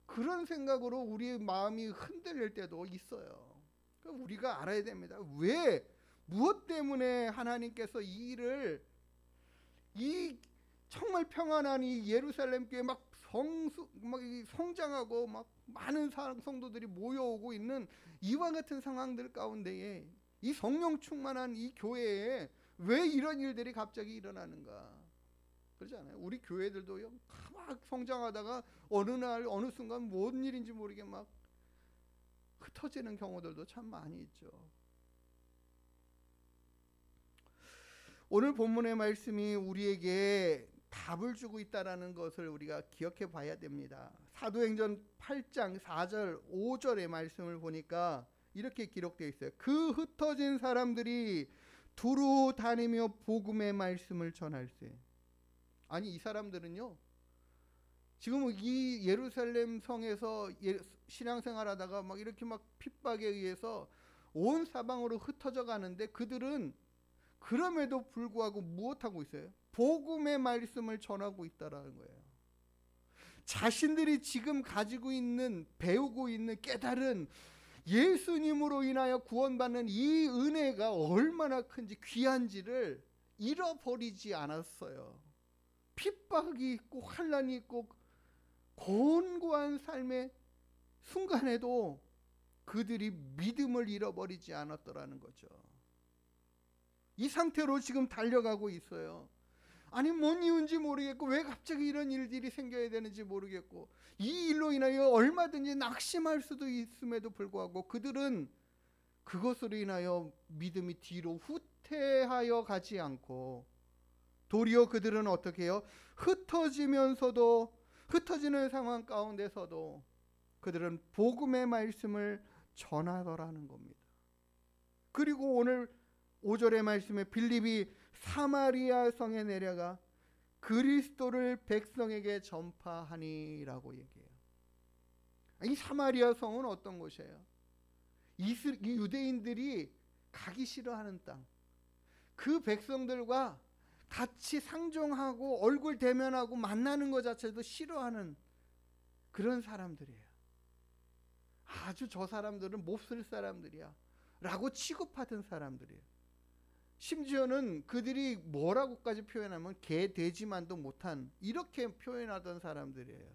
그런 생각으로 우리의 마음이 흔들릴 때도 있어요. 그러니까 우리가 알아야 됩니다. 왜, 무엇 때문에 하나님께서 이 일을, 이 정말 평안한 이 예루살렘 교회 막 성장하고 막 많은 성도들이 모여오고 있는 이와 같은 상황들 가운데에 이 성령 충만한 이 교회에 왜 이런 일들이 갑자기 일어나는가? 그렇잖아요. 우리 교회들도요, 막 성장하다가 어느 날 어느 순간 뭔 일인지 모르게 막 흩어지는 경우들도 참 많이 있죠. 오늘 본문의 말씀이 우리에게 답을 주고 있다는 것을 우리가 기억해 봐야 됩니다. 사도행전 8장 4절 5절의 말씀을 보니까 이렇게 기록되어 있어요. 그 흩어진 사람들이 두루 다니며 복음의 말씀을 전할세. 아니, 이 사람들은요, 지금 이 예루살렘 성에서 신앙생활하다가 막 이렇게 막 핍박에 의해서 온 사방으로 흩어져 가는데, 그들은 그럼에도 불구하고 무엇하고 있어요? 복음의 말씀을 전하고 있다라는 거예요. 자신들이 지금 가지고 있는, 배우고 있는 깨달은 예수님으로 인하여 구원받는 이 은혜가 얼마나 큰지, 귀한지를 잃어버리지 않았어요. 핍박이 있고 환난이 있고 곤고한 삶의 순간에도 그들이 믿음을 잃어버리지 않았더라는 거죠. 이 상태로 지금 달려가고 있어요. 아니, 뭔 이유인지 모르겠고, 왜 갑자기 이런 일들이 생겨야 되는지 모르겠고, 이 일로 인하여 얼마든지 낙심할 수도 있음에도 불구하고 그들은 그것으로 인하여 믿음이 뒤로 후퇴하여 가지 않고, 도리어 그들은 어떻게 해요? 흩어지면서도, 흩어지는 상황 가운데서도 그들은 복음의 말씀을 전하더라는 겁니다. 그리고 오늘 5절의 말씀에 빌립이 사마리아 성에 내려가 그리스도를 백성에게 전파하니라고 얘기해요. 이 사마리아 성은 어떤 곳이에요? 이 유대인들이 가기 싫어하는 땅, 그 백성들과 같이 상종하고 얼굴 대면하고 만나는 것 자체도 싫어하는 그런 사람들이에요. 아주 저 사람들은 몹쓸 사람들이야 라고 취급하던 사람들이에요. 심지어는 그들이 뭐라고까지 표현하면 개 돼지만도 못한, 이렇게 표현하던 사람들이에요.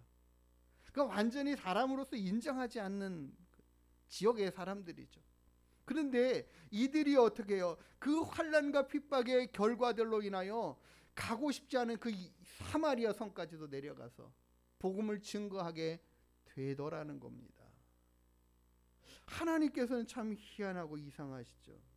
그러니까 완전히 사람으로서 인정하지 않는 지역의 사람들이죠. 그런데 이들이 어떻게 해요? 그 환난과 핍박의 결과들로 인하여 가고 싶지 않은 그 사마리아 성까지도 내려가서 복음을 증거하게 되더라는 겁니다. 하나님께서는 참 희한하고 이상하시죠.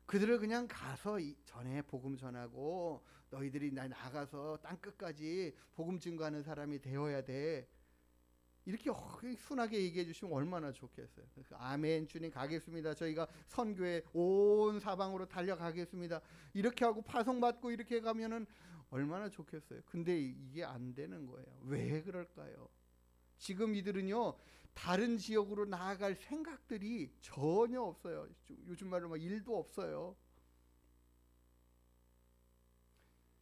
그들을 그냥 가서 전에 복음 전하고 너희들이 나가서 땅끝까지 복음 증거하는 사람이 되어야 돼, 이렇게 순하게 얘기해 주시면 얼마나 좋겠어요. 아멘, 주님 가겠습니다, 저희가 선교에 온 사방으로 달려가겠습니다, 이렇게 하고 파송받고 이렇게 가면은 얼마나 좋겠어요. 근데 이게 안 되는 거예요. 왜 그럴까요? 지금 이들은요, 다른 지역으로 나아갈 생각들이 전혀 없어요. 요즘 말로 막 일도 없어요.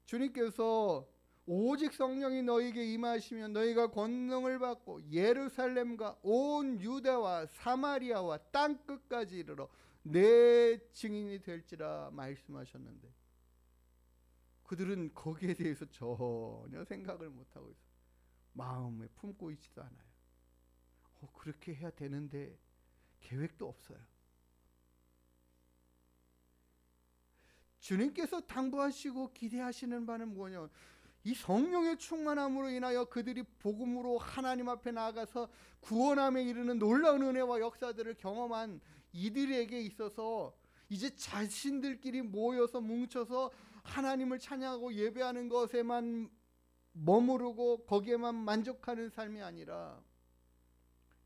주님께서 오직 성령이 너희에게 임하시면 너희가 권능을 받고 예루살렘과 온 유다와 사마리아와 땅 끝까지 이르러 내 증인이 될지라 말씀하셨는데, 그들은 거기에 대해서 전혀 생각을 못하고 있어요. 마음에 품고 있지도 않아요. 그렇게 해야 되는데 계획도 없어요. 주님께서 당부하시고 기대하시는 바는 뭐냐? 이 성령의 충만함으로 인하여 그들이 복음으로 하나님 앞에 나아가서 구원함에 이르는 놀라운 은혜와 역사들을 경험한 이들에게 있어서 이제 자신들끼리 모여서 뭉쳐서 하나님을 찬양하고 예배하는 것에만 머무르고 거기에만 만족하는 삶이 아니라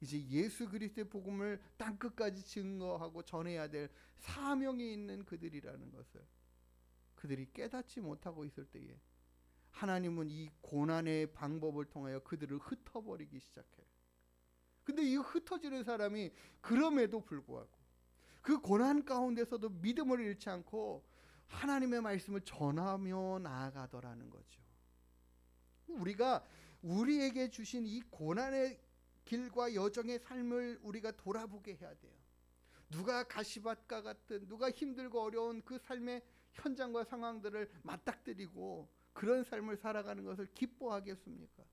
이제 예수 그리스도의 복음을 땅 끝까지 증거하고 전해야 될 사명이 있는 그들이라는 것을 그들이 깨닫지 못하고 있을 때에 하나님은 이 고난의 방법을 통하여 그들을 흩어버리기 시작해요. 근데 이 흩어지는 사람이 그럼에도 불구하고 그 고난 가운데서도 믿음을 잃지 않고 하나님의 말씀을 전하며 나아가더라는 거죠. 우리가 우리에게 주신 이 고난의 길과 여정의 삶을 우리가 돌아보게 해야 돼요. 누가 가시밭과 같은, 누가 힘들고 어려운 그 삶의 현장과 상황들을 맞닥뜨리고 그런 삶을 살아가는 것을 기뻐하겠습니까?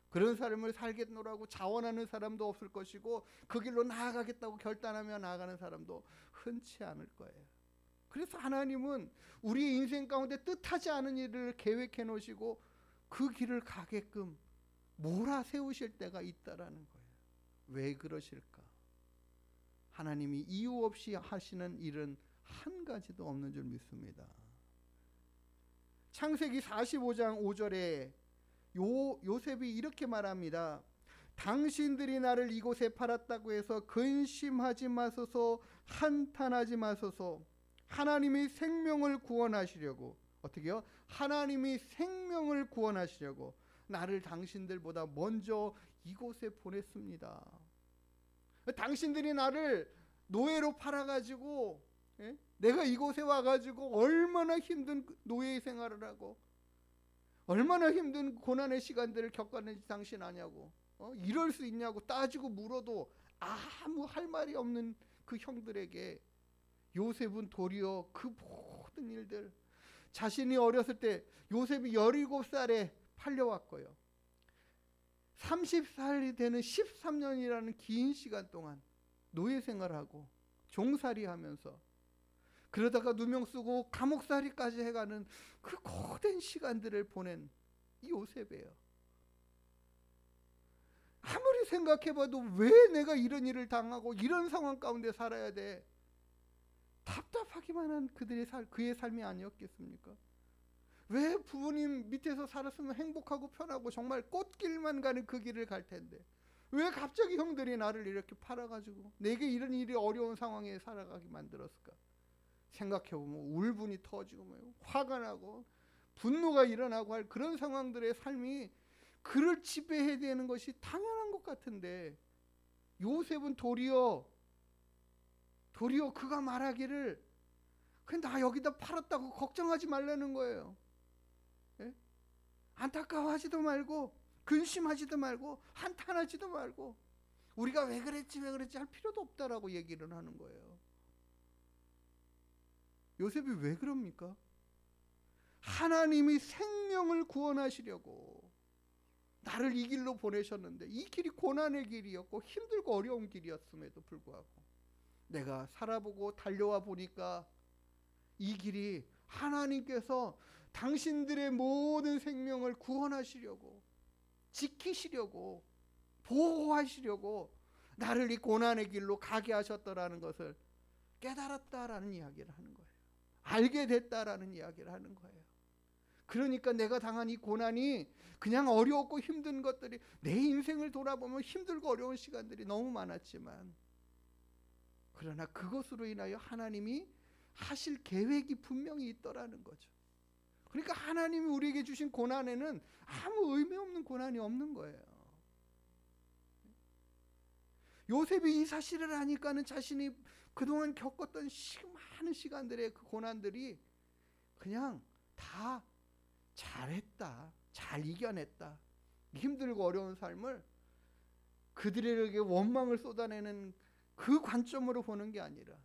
그런 삶을 살겠노라고 자원하는 사람도 없을 것이고 그 길로 나아가겠다고 결단하며 나아가는 사람도 흔치 않을 거예요. 그래서 하나님은 우리의 인생 가운데 뜻하지 않은 일을 계획해 놓으시고 그 길을 가게끔 몰아세우실 때가 있다라는 거예요. 왜 그러실까? 하나님이 이유 없이 하시는 일은 한 가지도 없는 줄 믿습니다. 창세기 45장 5절에 요셉이 이렇게 말합니다. 당신들이 나를 이곳에 팔았다고 해서 근심하지 마소서, 한탄하지 마소서. 하나님이 생명을 구원하시려고, 어떻게요? 하나님이 생명을 구원하시려고 나를 당신들보다 먼저 이곳에 보냈습니다. 당신들이 나를 노예로 팔아가지고 내가 이곳에 와가지고 얼마나 힘든 노예 생활을 하고 얼마나 힘든 고난의 시간들을 겪었는지 당신 아냐고, 이럴 수 있냐고 따지고 물어도 아무 할 말이 없는 그 형들에게 요셉은 도리어 그 모든 일들, 자신이 어렸을 때 요셉이 17살에 팔려왔고요, 30살이 되는 13년이라는 긴 시간 동안 노예 생활하고 종살이 하면서 그러다가 누명 쓰고 감옥살이까지 해가는 그 고된 시간들을 보낸 이 요셉이에요. 아무리 생각해봐도 왜 내가 이런 일을 당하고 이런 상황 가운데 살아야 돼? 답답하기만 한 그의 삶이 아니었겠습니까? 왜 부모님 밑에서 살았으면 행복하고 편하고 정말 꽃길만 가는 그 길을 갈 텐데 왜 갑자기 형들이 나를 이렇게 팔아가지고 내게 이런 일이 어려운 상황에 살아가게 만들었을까? 생각해보면 울분이 터지고 화가 나고 분노가 일어나고 할 그런 상황들의 삶이 그를 지배해야 되는 것이 당연한 것 같은데 요셉은 도리어 그가 말하기를 그냥 나 여기다 팔았다고 걱정하지 말라는 거예요. 예? 안타까워하지도 말고 근심하지도 말고 한탄하지도 말고 우리가 왜 그랬지 할 필요도 없다라고 얘기를 하는 거예요. 요셉이 왜 그럽니까? 하나님이 생명을 구원하시려고 나를 이 길로 보내셨는데 이 길이 고난의 길이었고 힘들고 어려운 길이었음에도 불구하고 내가 살아보고 달려와 보니까 이 길이 하나님께서 당신들의 모든 생명을 구원하시려고 지키시려고 보호하시려고 나를 이 고난의 길로 가게 하셨더라는 것을 깨달았다라는 이야기를 하는 거예요. 알게 됐다라는 이야기를 하는 거예요. 그러니까 내가 당한 이 고난이 그냥 어려웠고 힘든 것들이 내 인생을 돌아보면 힘들고 어려운 시간들이 너무 많았지만 그러나 그것으로 인하여 하나님이 하실 계획이 분명히 있더라는 거죠. 그러니까 하나님이 우리에게 주신 고난에는 아무 의미 없는 고난이 없는 거예요. 요셉이 이 사실을 아니까는 자신이 그동안 겪었던 많은 시간들의 그 고난들이 그냥 다 잘했다, 잘 이겨냈다, 힘들고 어려운 삶을 그들에게 원망을 쏟아내는 그 관점으로 보는 게 아니라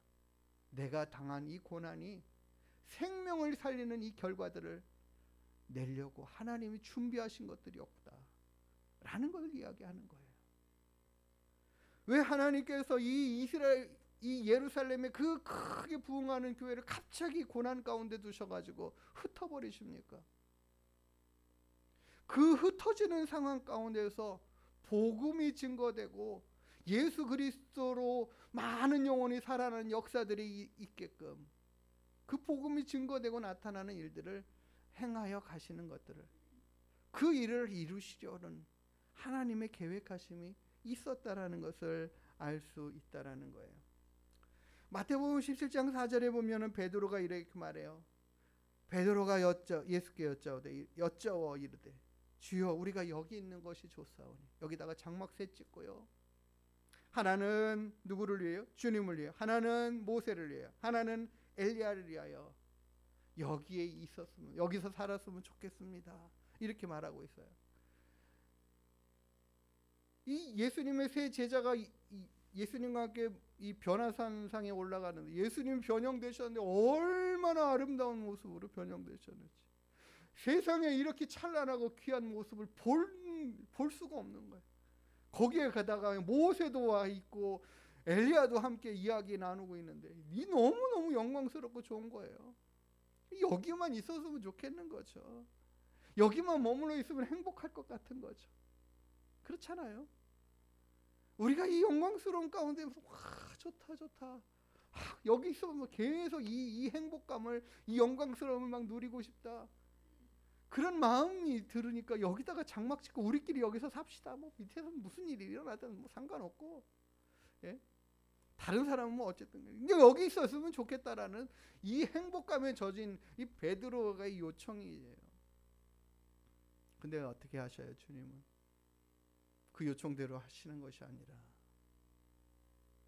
내가 당한 이 고난이 생명을 살리는 이 결과들을 내려고 하나님이 준비하신 것들이 없다 라는 걸 이야기하는 거예요. 왜 하나님께서 이 예루살렘의 그 크게 부흥하는 교회를 갑자기 고난 가운데 두셔가지고 흩어버리십니까? 그 흩어지는 상황 가운데서 복음이 증거되고 예수 그리스도로 많은 영혼이 살아나는 역사들이 있게끔 그 복음이 증거되고 나타나는 일들을 행하여 가시는 것들을 그 일을 이루시려는 하나님의 계획하심이 있었다라는 것을 알 수 있다라는 거예요. 마태복음 17장 4절에 보면은 베드로가 이렇게 말해요. 베드로가 예수께 여짜워 이르되 주여 우리가 여기 있는 것이 좋사오니. 여기다가 장막새 찍고요. 하나는 누구를 위해요? 주님을 위해. 하나는 모세를 위해. 하나는 엘리야를 위하여 여기에 있었으면, 여기서 살았으면 좋겠습니다. 이렇게 말하고 있어요. 이 예수님의 세 제자가 예수님과 함께 이 변화산상에 올라가는데 예수님 변형되셨는데 얼마나 아름다운 모습으로 변형되셨는지, 세상에 이렇게 찬란하고 귀한 모습을 볼 수가 없는 거예요. 거기에 가다가 모세도 와 있고 엘리야도 함께 이야기 나누고 있는데 이 너무너무 영광스럽고 좋은 거예요. 여기만 있었으면 좋겠는 거죠. 여기만 머물러 있으면 행복할 것 같은 거죠. 그렇잖아요. 우리가 이 영광스러운 가운데 와 좋다 여기 있으면 계속 이 행복감을, 이 영광스러움을 막 누리고 싶다, 그런 마음이 들으니까 여기다가 장막 짓고 우리끼리 여기서 삽시다. 뭐 밑에서 무슨 일이 일어나든 뭐 상관없고, 예? 다른 사람은 뭐 어쨌든 근데 여기 있었으면 좋겠다라는 이 행복감에 젖은 이 베드로의 요청이에요. 근데 어떻게 하셔요? 주님은 그 요청대로 하시는 것이 아니라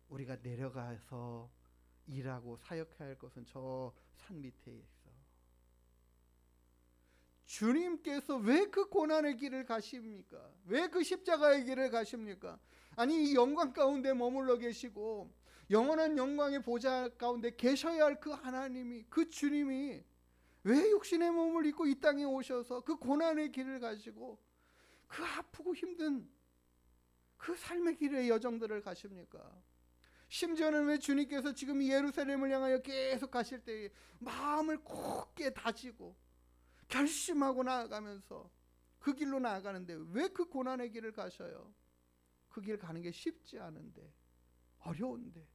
우리가 내려가서 일하고 사역해야 할 것은 저 산 밑에 있어. 주님께서 왜 그 고난의 길을 가십니까? 왜 그 십자가의 길을 가십니까? 아니 이 영광 가운데 머물러 계시고 영원한 영광의 보좌 가운데 계셔야 할 그 하나님이, 그 주님이 왜 육신의 몸을 입고 이 땅에 오셔서 그 고난의 길을 가시고 그 아프고 힘든 그 삶의 길의 여정들을 가십니까? 심지어는 왜 주님께서 지금 이 예루살렘을 향하여 계속 가실 때 마음을 굳게 다지고 결심하고 나아가면서 그 길로 나아가는데 왜 그 고난의 길을 가셔요? 그 길 가는 게 쉽지 않은데, 어려운데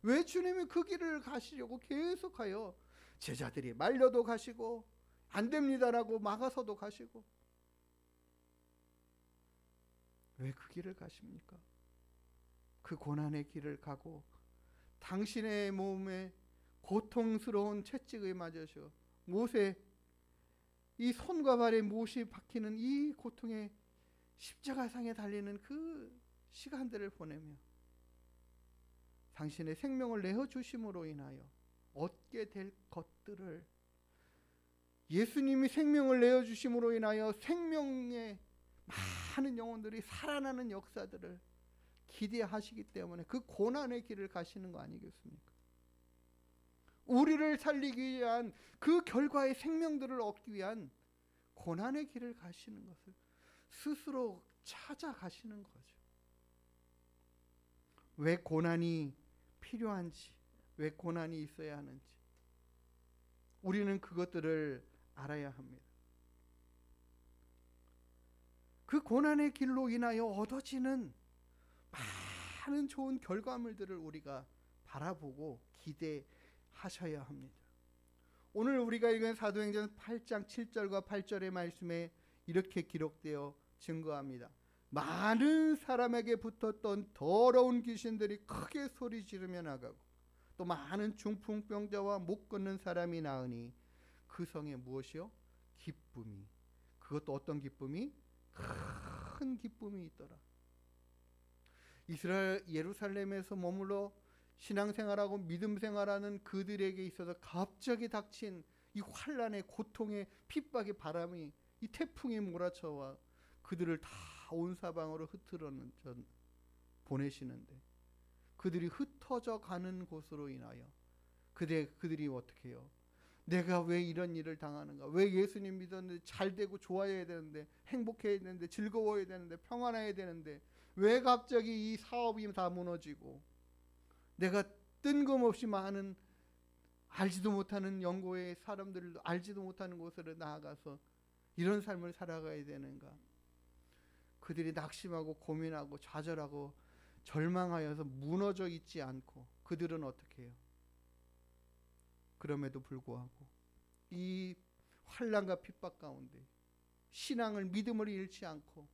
왜 주님이 그 길을 가시려고 계속하여 제자들이 말려도 가시고 안 됩니다라고 막아서도 가시고 왜 그 길을 가십니까? 그 고난의 길을 가고 당신의 몸에 고통스러운 채찍을 맞으셔 못에 이 손과 발에 못이 박히는 이 고통의 십자가상에 달리는 그 시간들을 보내며 당신의 생명을 내어주심으로 인하여 얻게 될 것들을, 예수님이 생명을 내어주심으로 인하여 생명의 많은 영혼들이 살아나는 역사들을 기대하시기 때문에 그 고난의 길을 가시는 거 아니겠습니까? 우리를 살리기 위한 그 결과의 생명들을 얻기 위한 고난의 길을 가시는 것을 스스로 찾아가시는 거죠. 왜 고난이 필요한지, 왜 고난이 있어야 하는지 우리는 그것들을 알아야 합니다. 그 고난의 길로 인하여 얻어지는 많은 좋은 결과물들을 우리가 바라보고 기대하셔야 합니다. 오늘 우리가 읽은 사도행전 8장 7절과 8절의 말씀에 이렇게 기록되어 증거합니다. 많은 사람에게 붙었던 더러운 귀신들이 크게 소리 지르며 나가고 또 많은 중풍병자와 못 걷는 사람이 나으니 그 성에 무엇이요? 기쁨이, 그것도 어떤 기쁨이? 큰 기쁨이 있더라. 이스라엘 예루살렘에서 머물러 신앙생활하고 믿음생활하는 그들에게 있어서 갑자기 닥친 이 환란의 고통의 핍박의 바람이, 이 태풍이 몰아쳐와 그들을 다 온 사방으로 흩트러는 보내시는데 그들이 흩어져 가는 곳으로 인하여 그들이 어떻게 해요? 내가 왜 이런 일을 당하는가? 왜 예수님 믿었는데 잘 되고 좋아해야 되는데, 행복해야 되는데, 즐거워야 되는데, 평안해야 되는데 왜 갑자기 이 사업이 다 무너지고 내가 뜬금없이 많은 알지도 못하는 연고의 사람들도 알지도 못하는 곳으로 나아가서 이런 삶을 살아가야 되는가? 그들이 낙심하고 고민하고 좌절하고 절망하여서 무너져 있지 않고 그들은 어떻게 해요? 그럼에도 불구하고 이 환난과 핍박 가운데 신앙을, 믿음을 잃지 않고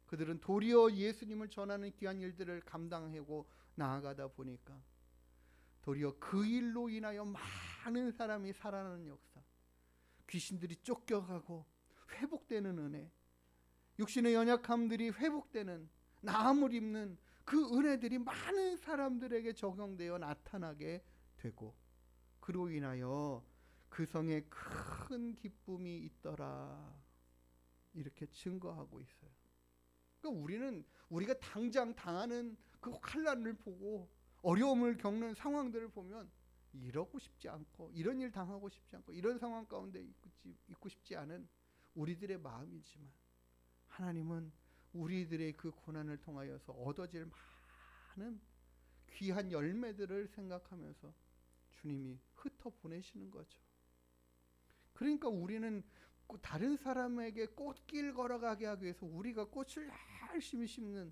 그들은 도리어 예수님을 전하는 귀한 일들을 감당하고 나아가다 보니까 도리어 그 일로 인하여 많은 사람이 살아나는 역사, 귀신들이 쫓겨가고 회복되는 은혜, 육신의 연약함들이 회복되는 나음을 입는 그 은혜들이 많은 사람들에게 적용되어 나타나게 되고, 그로 인하여 그 성에 큰 기쁨이 있더라, 이렇게 증거하고 있어요. 그러니까 우리가 당장 당하는 그 환난을 보고 어려움을 겪는 상황들을 보면 이러고 싶지 않고, 이런 일 당하고 싶지 않고, 이런 상황 가운데 있고 싶지 않은 우리들의 마음이지만, 하나님은 우리들의 그 고난을 통하여서 얻어질 많은 귀한 열매들을 생각하면서 주님이 흩어 보내시는 거죠. 그러니까 우리는 다른 사람에게 꽃길 걸어가게 하기 위해서 우리가 꽃을 열심히 심는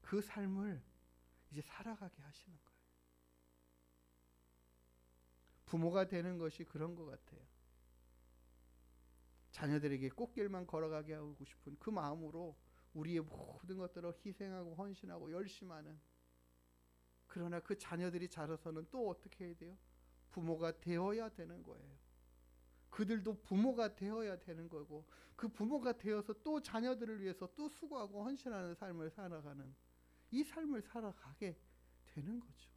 그 삶을 이제 살아가게 하시는 거예요. 부모가 되는 것이 그런 것 같아요. 자녀들에게 꽃길만 걸어가게 하고 싶은 그 마음으로 우리의 모든 것들을 희생하고 헌신하고 열심하는, 그러나 그 자녀들이 자라서는 또 어떻게 해야 돼요? 부모가 되어야 되는 거예요. 그들도 부모가 되어야 되는 거고, 그 부모가 되어서 또 자녀들을 위해서 또 수고하고 헌신하는 삶을 살아가는, 이 삶을 살아가게 되는 거죠.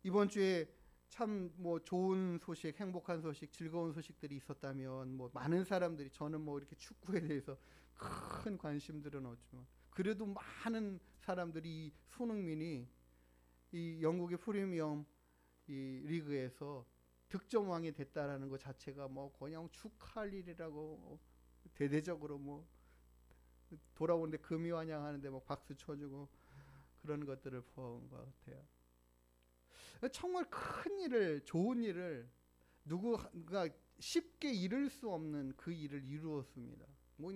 이번 주에 참 좋은 소식, 행복한 소식, 즐거운 소식들이 있었다면 많은 사람들이, 저는 이렇게 축구에 대해서 큰 관심들은 없지만 그래도 많은 사람들이 손흥민이 이 영국의 프리미엄 이 리그에서 득점왕이 됐다라는 것 자체가 그냥 축하할 일이라고 대대적으로 돌아오는데 금이환영하는데 박수 쳐주고 그런 것들을 본 것 같아요. 정말 큰 일을, 좋은 일을 누구가 쉽게 이룰 수 없는 그 일을 이루었습니다.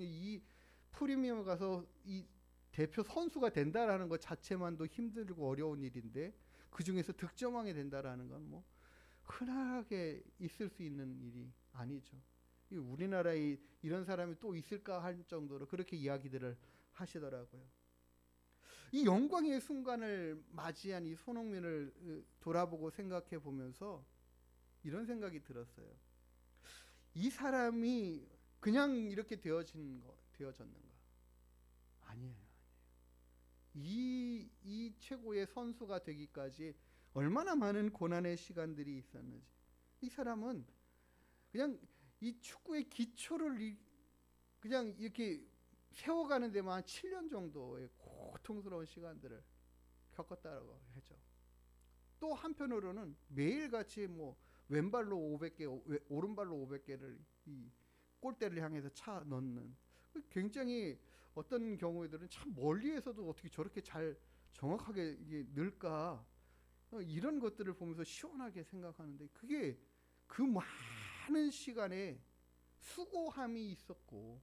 이 프리미엄 가서 이 대표 선수가 된다라는 것 자체만도 힘들고 어려운 일인데, 그 중에서 득점왕이 된다라는 건 흔하게 있을 수 있는 일이 아니죠. 우리나라에 이런 사람이 또 있을까 할 정도로 그렇게 이야기들을 하시더라고요. 이 영광의 순간을 맞이한 이 손흥민을 돌아보고 생각해 보면서 이런 생각이 들었어요. 이 사람이 그냥 이렇게 되어졌는가? 아니에요. 이 최고의 선수가 되기까지 얼마나 많은 고난의 시간들이 있었는지. 이 사람은 그냥 이 축구의 기초를 그냥 이렇게 세워가는 데만 7년 정도의 고통스러운 시간들을 겪었다고 하죠. 또 한편으로는 매일같이 왼발로 500개, 오른발로 500개를 이 골대를 향해서 차 넣는, 굉장히 어떤 경우에들은 참 멀리에서도 어떻게 저렇게 잘 정확하게 이게 넣을까, 이런 것들을 보면서 시원하게 생각하는데, 그게 그 많은 시간에 수고함이 있었고,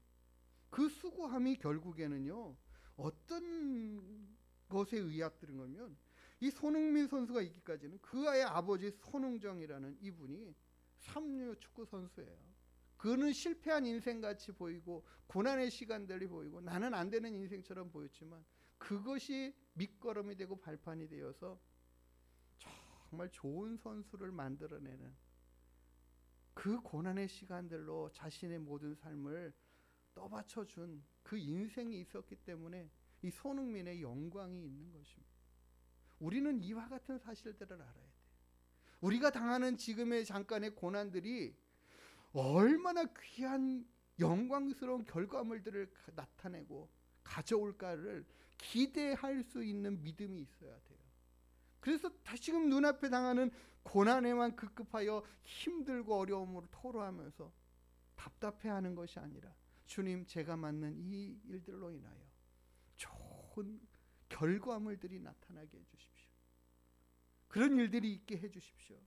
그 수고함이 결국에는요 어떤 것에 의학들인 거면, 이 손흥민 선수가 있기까지는 그의 아버지 손흥정이라는 이분이 삼류 축구 선수예요. 그는 실패한 인생같이 보이고 고난의 시간들이 보이고 나는 안 되는 인생처럼 보였지만, 그것이 밑거름이 되고 발판이 되어서 정말 좋은 선수를 만들어내는, 그 고난의 시간들로 자신의 모든 삶을 떠받쳐준 그 인생이 있었기 때문에 이 손흥민의 영광이 있는 것입니다. 우리는 이와 같은 사실들을 알아야 돼요. 우리가 당하는 지금의 잠깐의 고난들이 얼마나 귀한 영광스러운 결과물들을 나타내고 가져올까를 기대할 수 있는 믿음이 있어야 돼요. 그래서 다시금 눈앞에 당하는 고난에만 급급하여 힘들고 어려움으로 토로하면서 답답해하는 것이 아니라, 주님, 제가 맡는 이 일들로 인하여 좋은 결과물들이 나타나게 해주십시오. 그런 일들이 있게 해주십시오.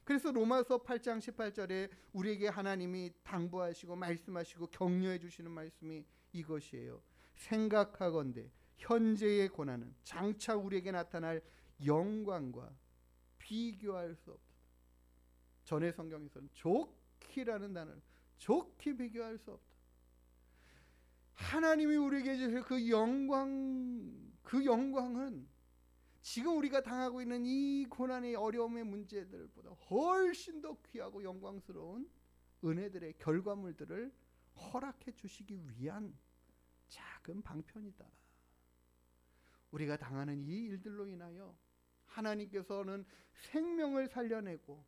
그래서 로마서 8장 18절에 우리에게 하나님이 당부하시고 말씀하시고 격려해 주시는 말씀이 이것이에요. 생각하건대 현재의 고난은 장차 우리에게 나타날 영광과 비교할 수 없다. 전에 성경에서는 좋기라는 단어를 좋게 비교할 수 없다. 하나님이 우리에게 주실 그 영광은 지금 우리가 당하고 있는 이 고난의 어려움의 문제들보다 훨씬 더 귀하고 영광스러운 은혜들의 결과물들을 허락해 주시기 위한 작은 방편이다. 우리가 당하는 이 일들로 인하여 하나님께서는 생명을 살려내고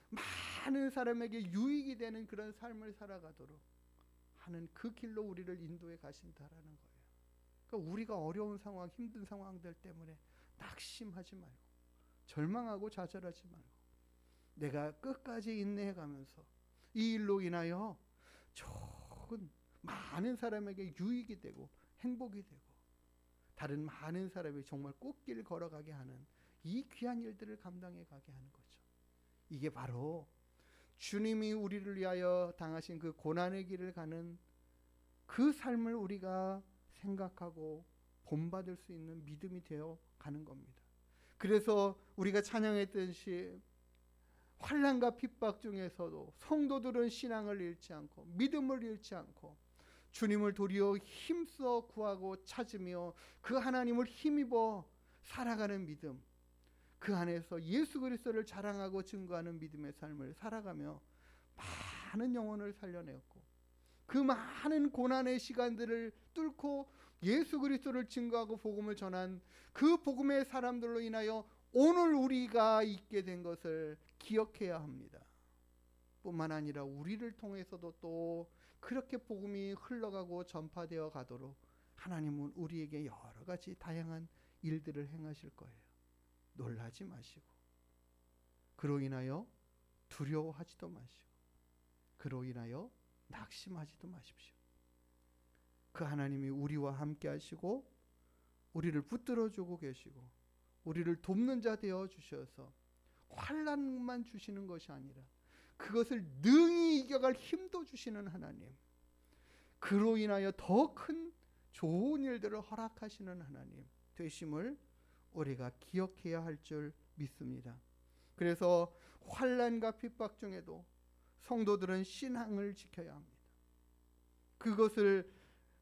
많은 사람에게 유익이 되는 그런 삶을 살아가도록 하는 그 길로 우리를 인도해 가신다라는 거예요. 그러니까 우리가 어려운 상황, 힘든 상황들 때문에 낙심하지 말고 절망하고 좌절하지 말고 내가 끝까지 인내해 가면서 이 일로 인하여 좋은 많은 사람에게 유익이 되고 행복이 되고 다른 많은 사람이 정말 꽃길 걸어가게 하는 이 귀한 일들을 감당해 가게 하는 거죠. 이게 바로 주님이 우리를 위하여 당하신 그 고난의 길을 가는 그 삶을 우리가 생각하고 본받을 수 있는 믿음이 되어 가는 겁니다. 그래서 우리가 찬양했듯이 환난과 핍박 중에서도 성도들은 신앙을 잃지 않고 믿음을 잃지 않고 주님을 도리어 힘써 구하고 찾으며 그 하나님을 힘입어 살아가는 믿음, 그 안에서 예수 그리스도를 자랑하고 증거하는 믿음의 삶을 살아가며 많은 영혼을 살려내었고 그 많은 고난의 시간들을 뚫고 예수 그리스도를 증거하고 복음을 전한 그 복음의 사람들로 인하여 오늘 우리가 있게 된 것을 기억해야 합니다. 뿐만 아니라 우리를 통해서도 또 그렇게 복음이 흘러가고 전파되어 가도록 하나님은 우리에게 여러 가지 다양한 일들을 행하실 거예요. 놀라지 마시고 그로 인하여 두려워하지도 마시고 그로 인하여 낙심하지도 마십시오. 그 하나님이 우리와 함께 하시고 우리를 붙들어주고 계시고 우리를 돕는 자 되어 주셔서 환난만 주시는 것이 아니라 그것을 능히 이겨갈 힘도 주시는 하나님, 그로 인하여 더 큰 좋은 일들을 허락하시는 하나님 되심을 우리가 기억해야 할 줄 믿습니다. 그래서 환난과 핍박 중에도 성도들은 신앙을 지켜야 합니다. 그것을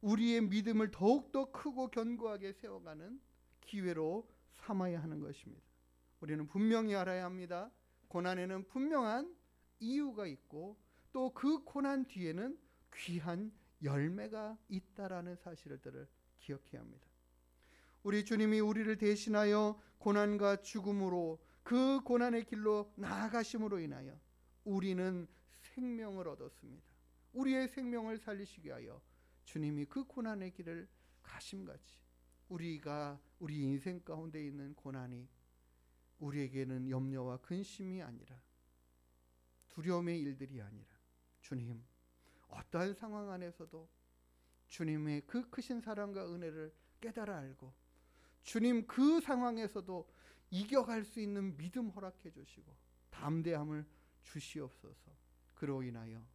우리의 믿음을 더욱더 크고 견고하게 세워가는 기회로 삼아야 하는 것입니다. 우리는 분명히 알아야 합니다. 고난에는 분명한 이유가 있고 또 그 고난 뒤에는 귀한 열매가 있다라는 사실들을 기억해야 합니다. 우리 주님이 우리를 대신하여 고난과 죽음으로 그 고난의 길로 나아가심으로 인하여 우리는 생명을 얻었습니다. 우리의 생명을 살리시기 위하여 주님이 그 고난의 길을 가심같이 우리가 우리 인생 가운데 있는 고난이 우리에게는 염려와 근심이 아니라 두려움의 일들이 아니라 주님 어떠한 상황 안에서도 주님의 그 크신 사랑과 은혜를 깨달아 알고 주님 그 상황에서도 이겨갈 수 있는 믿음 허락해 주시고 담대함을 주시옵소서. 그로 인하여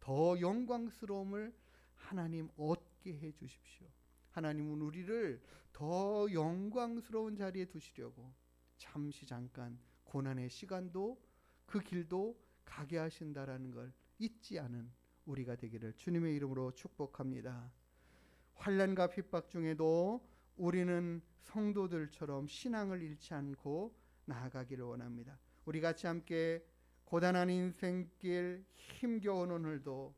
더 영광스러움을 하나님 얻게 해 주십시오. 하나님은 우리를 더 영광스러운 자리에 두시려고 잠시 잠깐 고난의 시간도 그 길도 가게 하신다라는 걸 잊지 않은 우리가 되기를 주님의 이름으로 축복합니다. 환난과 핍박 중에도 우리는 성도들처럼 신앙을 잃지 않고 나아가기를 원합니다. 우리 같이 함께 고단한 인생길 힘겨운 오늘도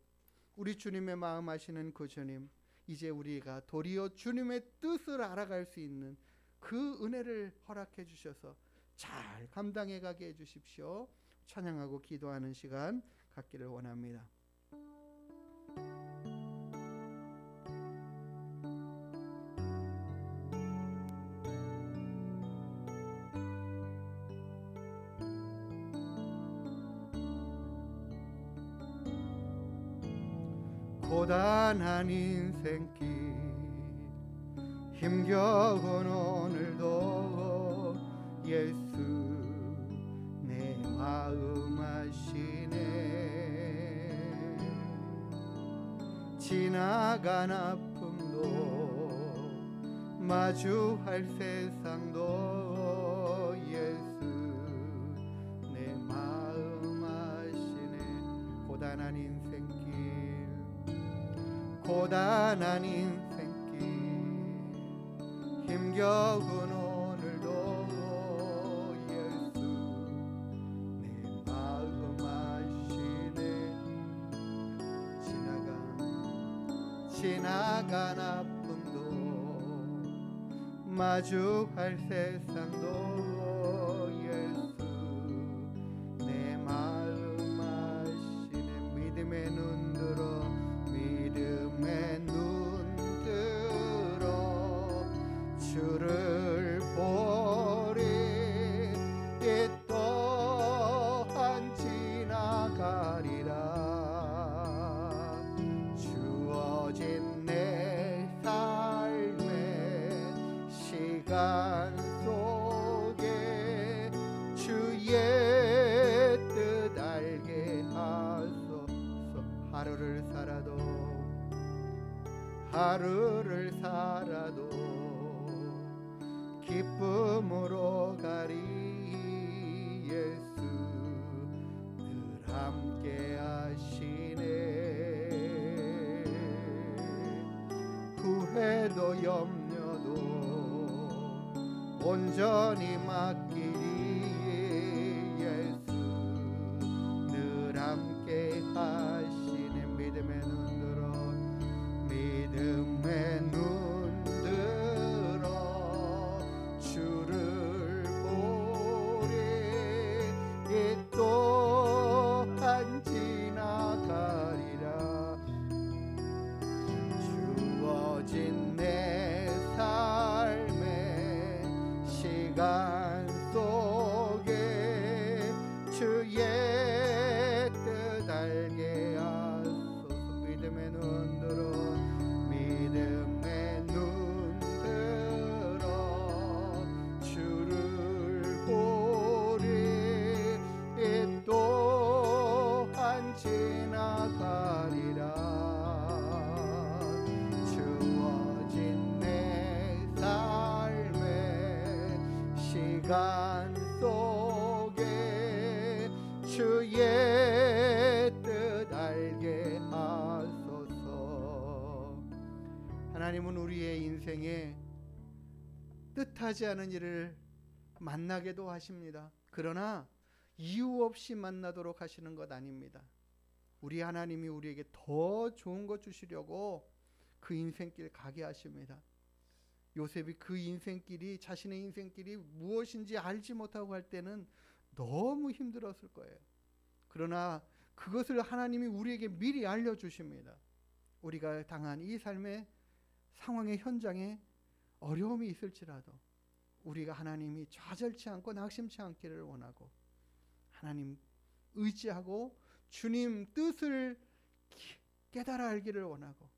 우리 주님의 마음 아시는 그 주님, 이제 우리가 도리어 주님의 뜻을 알아갈 수 있는 그 은혜를 허락해 주셔서 잘 감당해 가게 해 주십시오. 찬양하고 기도하는 시간 갖기를 원합니다. 고단한 인생길 힘겨운 오늘도 예수 내 마음 아시네. 지나간 아픔도 마주할 세상도 예수 내 마음 아시네. 고단한 인생길 고단한 인생길 힘겨운 오늘도 예수 내 마음 아시네. 지나간 아픔도 마주할 세상도 예수 내 마음 아시네. 믿음의 눈 들어 믿음의 눈 들어 주를 보리. 이 또한 지나가리라. 주어진 내 삶의 시간 속에 주의 뜻 알게 하소서. 하루를 살아도 기쁨으로 가리. 예수 늘 함께 하시네. 후회도 염려도 온전히 맡기리. 예수 늘 함께 하시네. 믿음의 눈 들어 믿음의 눈 들어 주를 보리. 이 또한 지나가리라. 주어진 내 삶의 시간 속에 주의 뜻 알게 하소서. 믿음의 눈 들어 믿음의 눈 들어 주를 보리. 이 또한 지나가리라. 주어진 내 삶의 시간 속에 주의 뜻 알게 하소서. 하나님은 우리의 인생에 뜻하지 않은 일을 만나게도 하십니다. 그러나 이유 없이 만나도록 하시는 것 아닙니다. 우리 하나님이 우리에게 더 좋은 것 주시려고 그 인생길 가게 하십니다. 요셉이 그 인생길이 자신의 인생길이 무엇인지 알지 못하고 할 때는 너무 힘들었을 거예요. 그러나 그것을 하나님이 우리에게 미리 알려주십니다. 우리가 당한 이 삶의 상황의 현장에 어려움이 있을지라도 우리가 하나님이 좌절치 않고 낙심치 않기를 원하고 하나님 의지하고 주님 뜻을 깨달아 알기를 원하고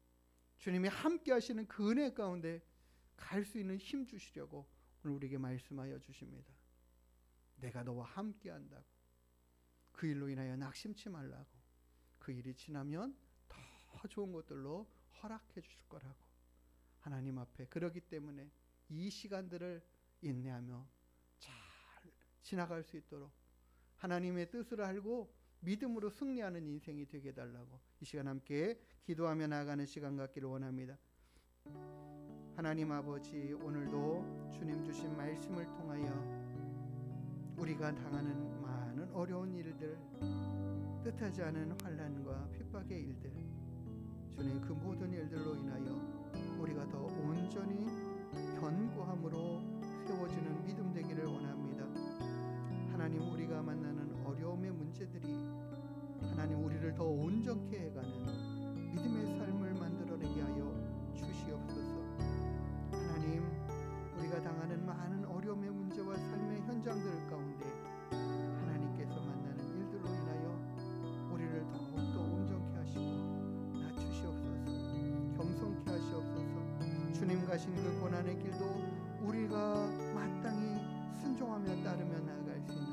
주님이 함께 하시는 그 은혜 가운데 갈 수 있는 힘 주시려고 오늘 우리에게 말씀하여 주십니다. 내가 너와 함께 한다고. 그 일로 인하여 낙심치 말라고. 그 일이 지나면 더 좋은 것들로 허락해 주실 거라고. 하나님 앞에 그러기 때문에 이 시간들을 인내하며 잘 지나갈 수 있도록 하나님의 뜻을 알고 믿음으로 승리하는 인생이 되게 해달라고 이 시간 함께 기도하며 나아가는 시간 갖기를 원합니다. 하나님 아버지, 오늘도 주님 주신 말씀을 통하여 우리가 당하는 많은 어려운 일들, 뜻하지 않은 환난과 핍박의 일들, 주님 그 모든 일들로 인하여 우리가 더 온전히 견고함으로 세워지는 믿음 되기를 원합니다. 하나님, 우리가 만나는 어려움의 문제들이 하나님 우리를 더 온전케 해가는 믿음의 삶을 만들어내게 하여 주시옵소서. 하나님, 우리가 당하는 많은 어려움의 문제와 삶의 현장들 가운데 하나님께서 만나는 일들로 인하여 우리를 더욱더 온전케 하시고 낮추시옵소서. 겸손케 하시옵소서. 주님 가신 그 고난의 길도 우리가 마땅히 순종하며 따르며 나아갈 수 있는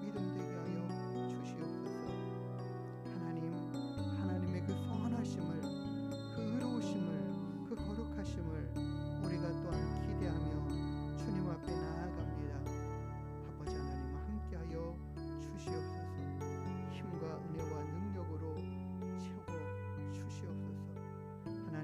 믿음 되게 하여 주시옵소서. 하나님, 하나님의 그 선하심을, 그 의로우심을, 그 거룩하심을 우리가 또한 기대하며 주님 앞에 나아갑니다. 아버지 하나님 함께하여 주시옵소서. 힘과 은혜와 능력으로 채워 주시옵소서. 하나님,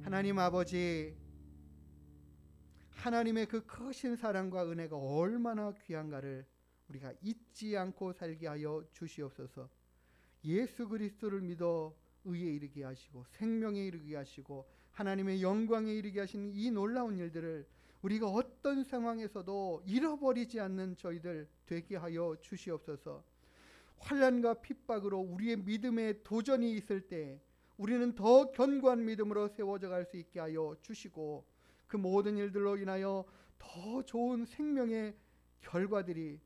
하나님 아버지, 하나님의 그 크신 사랑과 은혜가 얼마나 귀한가를 우리가 잊지 않고 살게 하여 주시옵소서. 예수 그리스도를 믿어 의에 이르게 하시고 생명에 이르게 하시고 하나님의 영광에 이르게 하시는 이 놀라운 일들을 우리가 어떤 상황에서도 잃어버리지 않는 저희들 되게 하여 주시옵소서. 환난과 핍박으로 우리의 믿음에 도전이 있을 때 우리는 더 견고한 믿음으로 세워져 갈 수 있게 하여 주시고, 그 모든 일들로 인하여 더 좋은 생명의 결과들이,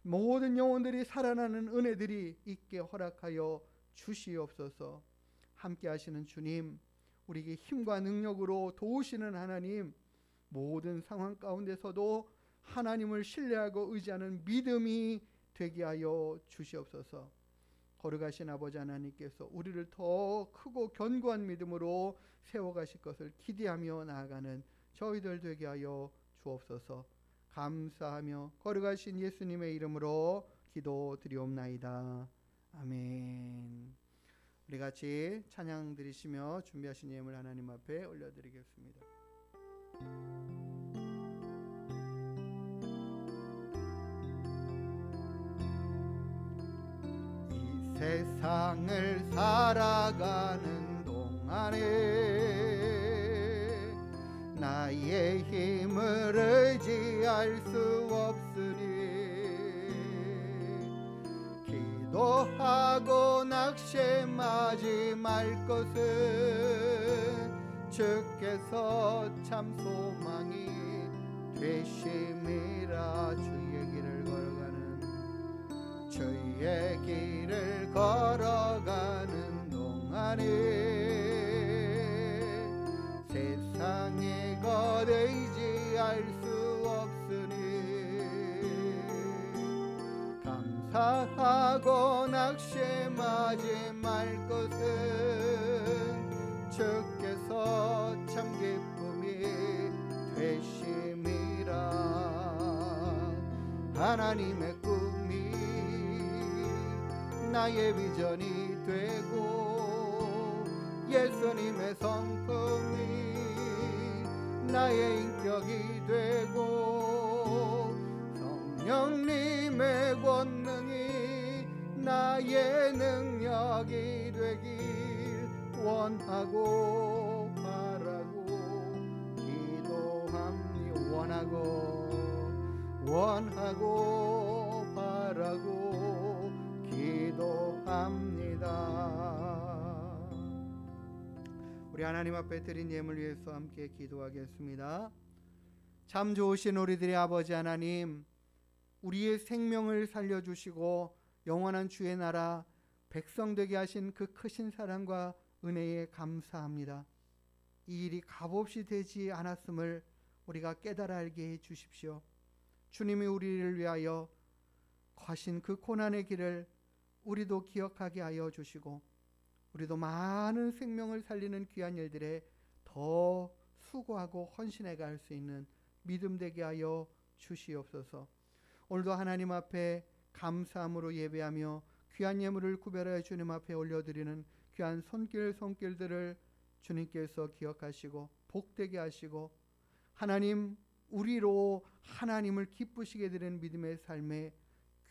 모든 영혼들이 살아나는 은혜들이 있게 허락하여 주시옵소서. 함께 하시는 주님, 우리에게 힘과 능력으로 도우시는 하나님, 모든 상황 가운데서도 하나님을 신뢰하고 의지하는 믿음이 되게 하여 주시옵소서. 거룩하신 아버지 하나님께서 우리를 더 크고 견고한 믿음으로 세워가실 것을 기대하며 나아가는 저희들 되게 하여 주옵소서. 감사하며 거룩하신 예수님의 이름으로 기도드리옵나이다. 아멘. 우리 같이 찬양 드리시며 준비하신 예물 하나님 앞에 올려드리겠습니다. 이 세상을 살아가는 동안에 나의 힘을 의지할 수 없으니 기도하고 낙심하지 말 것은 주께서 참 소망이 되심이라. 주의 길을 걸어가는 동안에 세상에 것 의지할 수 없으니 감사하고 낙심하지 말 것은 주께서 참 기쁨이 되심이라. 하나님의 꿈이 나의 비전이 되고 예수님의 성품이 나의 인격이 되고 성령님의 권능이 나의 능력이 되길 원하고 바라고 기도합니다. 원하고 바라고 기도합니다. 우리 하나님 앞에 드린 예물 위해서 함께 기도하겠습니다. 참 좋으신 우리들의 아버지 하나님, 우리의 생명을 살려주시고 영원한 주의 나라 백성 되게 하신 그 크신 사랑과 은혜에 감사합니다. 이 일이 값없이 되지 않았음을 우리가 깨달아 알게 해 주십시오. 주님이 우리를 위하여 가신 그 고난의 길을 우리도 기억하게 하여 주시고 우리도 많은 생명을 살리는 귀한 일들에 더 수고하고 헌신해 갈 수 있는 믿음 되게 하여 주시옵소서. 오늘도 하나님 앞에 감사함으로 예배하며 귀한 예물을 구별하여 주님 앞에 올려드리는 귀한 손길들을 주님께서 기억하시고 복되게 하시고 하나님, 우리로 하나님을 기쁘시게 되는 믿음의 삶에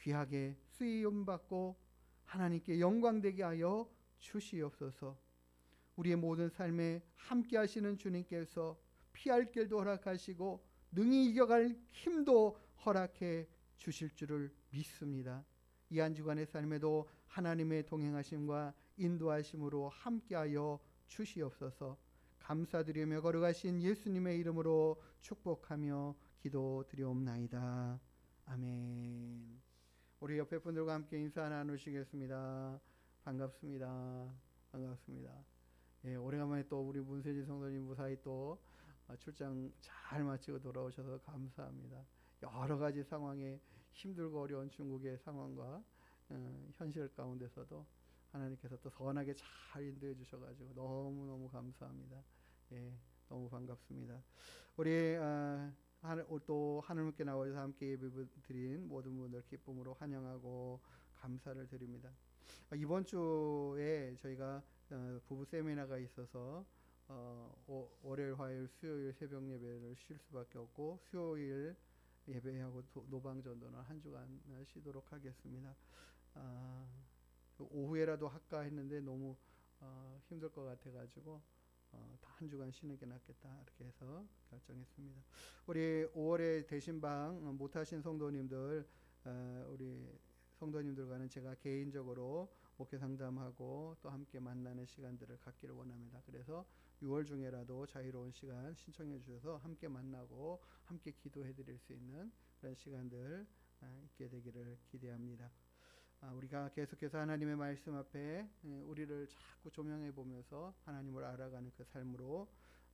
귀하게 쓰임받고 하나님께 영광되게 하여 주시옵소서. 우리의 모든 삶에 함께 하시는 주님께서 피할 길도 허락하시고 능히 이겨갈 힘도 허락해 주실 줄을 믿습니다. 이 한 주간의 삶에도 하나님의 동행하심과 인도하심으로 함께하여 주시옵소서. 감사드리며 거룩하신 예수님의 이름으로 축복하며 기도드리옵나이다. 아멘. 우리 옆에 분들과 함께 인사 나누시겠습니다. 반갑습니다. 예, 오래간만에 또 우리 문세지 성도님 무사히 또 출장 잘 마치고 돌아오셔서 감사합니다. 여러 가지 상황에 힘들고 어려운 중국의 상황과 현실 가운데서도 하나님께서 또 선하게 잘 인도해 주셔가지고 너무너무 감사합니다. 예, 너무 반갑습니다. 우리 또 하늘님께 나와서 함께 예배 드린 모든 분들 기쁨으로 환영하고 감사를 드립니다. 이번 주에 저희가 부부 세미나가 있어서 월요일, 화요일, 수요일 새벽 예배를 쉴 수밖에 없고 수요일 예배하고 노방 전도는 한 주간 쉬도록 하겠습니다. 오후에라도 할까 했는데 너무 힘들 것 같아가지고 다 한 주간 쉬는 게 낫겠다 이렇게 해서 결정했습니다. 우리 5월에 대신방 못하신 성도님들, 우리 성도님들과는 제가 개인적으로 목회 상담하고 또 함께 만나는 시간들을 갖기를 원합니다. 그래서 6월 중에라도 자유로운 시간 신청해 주셔서 함께 만나고 함께 기도해 드릴 수 있는 그런 시간들 있게 되기를 기대합니다. 우리가 계속해서 하나님의 말씀 앞에 우리를 자꾸 조명해 보면서 하나님을 알아가는 그 삶으로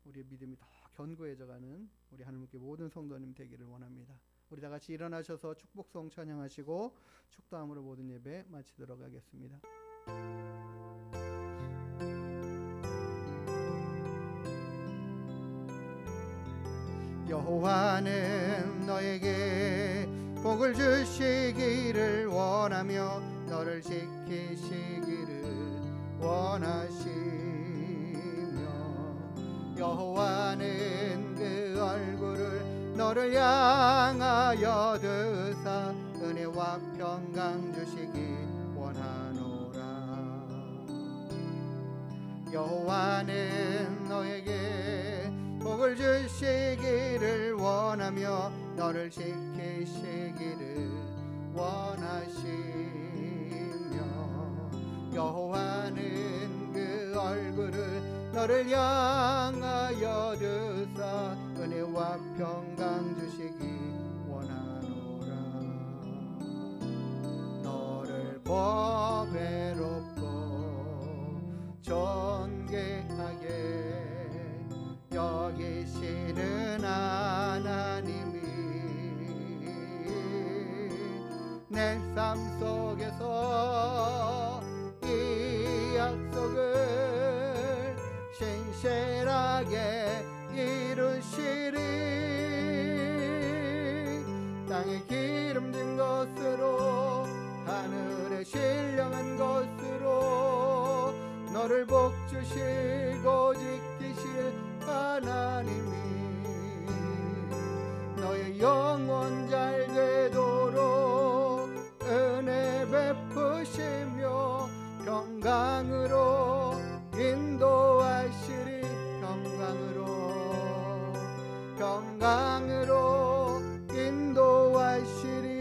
우리의 믿음이 더 견고해져 가는 우리 하나님께 모든 성도님 되기를 원합니다. 우리 다 같이 일어나셔서 축복송 찬양하시고 축도함으로 모든 예배 마치도록 하겠습니다. 여호와는 너에게 복을 주시기를 원하며 너를 지키시기를 원하시며 여호와는 그 얼굴을 너를 향하여 드사 은혜와 평강 주시기 원하노라. 여호와는 너에게 복을 주시기를 원하며 너를 지키시기를 원하시며 여호와는 그 얼굴을 너를 향하여 드사 은혜와 평강 주시기 원하노라. 너를 보배롭고 존귀하게 여기시는 하나님이 내 삶 속에서 이 약속을 신실하게 이루시리. 땅에 기름진 것으로 하늘에 신령한 것으로 너를 복주시고 지키실 하나님이 너의 영혼 잘 되도록 은혜 베푸시며 평강으로 인도하시리. 평강으로 인도하시리.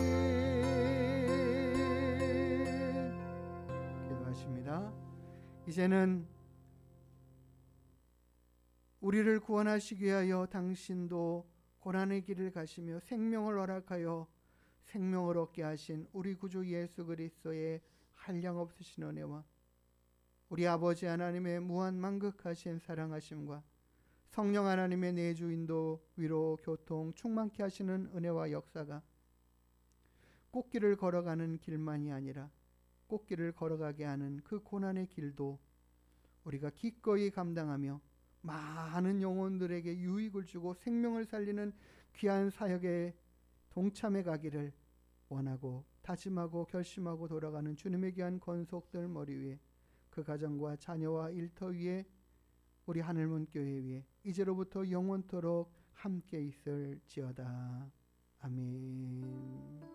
기도하십니다. 이제는 우리를 구원하시기 위하여 당신도 고난의 길을 가시며 생명을 허락하여 생명을 얻게 하신 우리 구주 예수 그리스도의 한량없으신 은혜와 우리 아버지 하나님의 무한 만극하신 사랑하심과 성령 하나님의 내주 인도 위로 교통 충만케 하시는 은혜와 역사가 꽃길을 걸어가는 길만이 아니라 꽃길을 걸어가게 하는 그 고난의 길도 우리가 기꺼이 감당하며 많은 영혼들에게 유익을 주고 생명을 살리는 귀한 사역에 동참해 가기를 원하고 다짐하고 결심하고 돌아가는 주님의 귀한 권속들 머리 위에 그 가정과 자녀와 일터 위에 우리 하늘문 교회 위에 이제로부터 영원토록 함께 있을지어다. 아멘.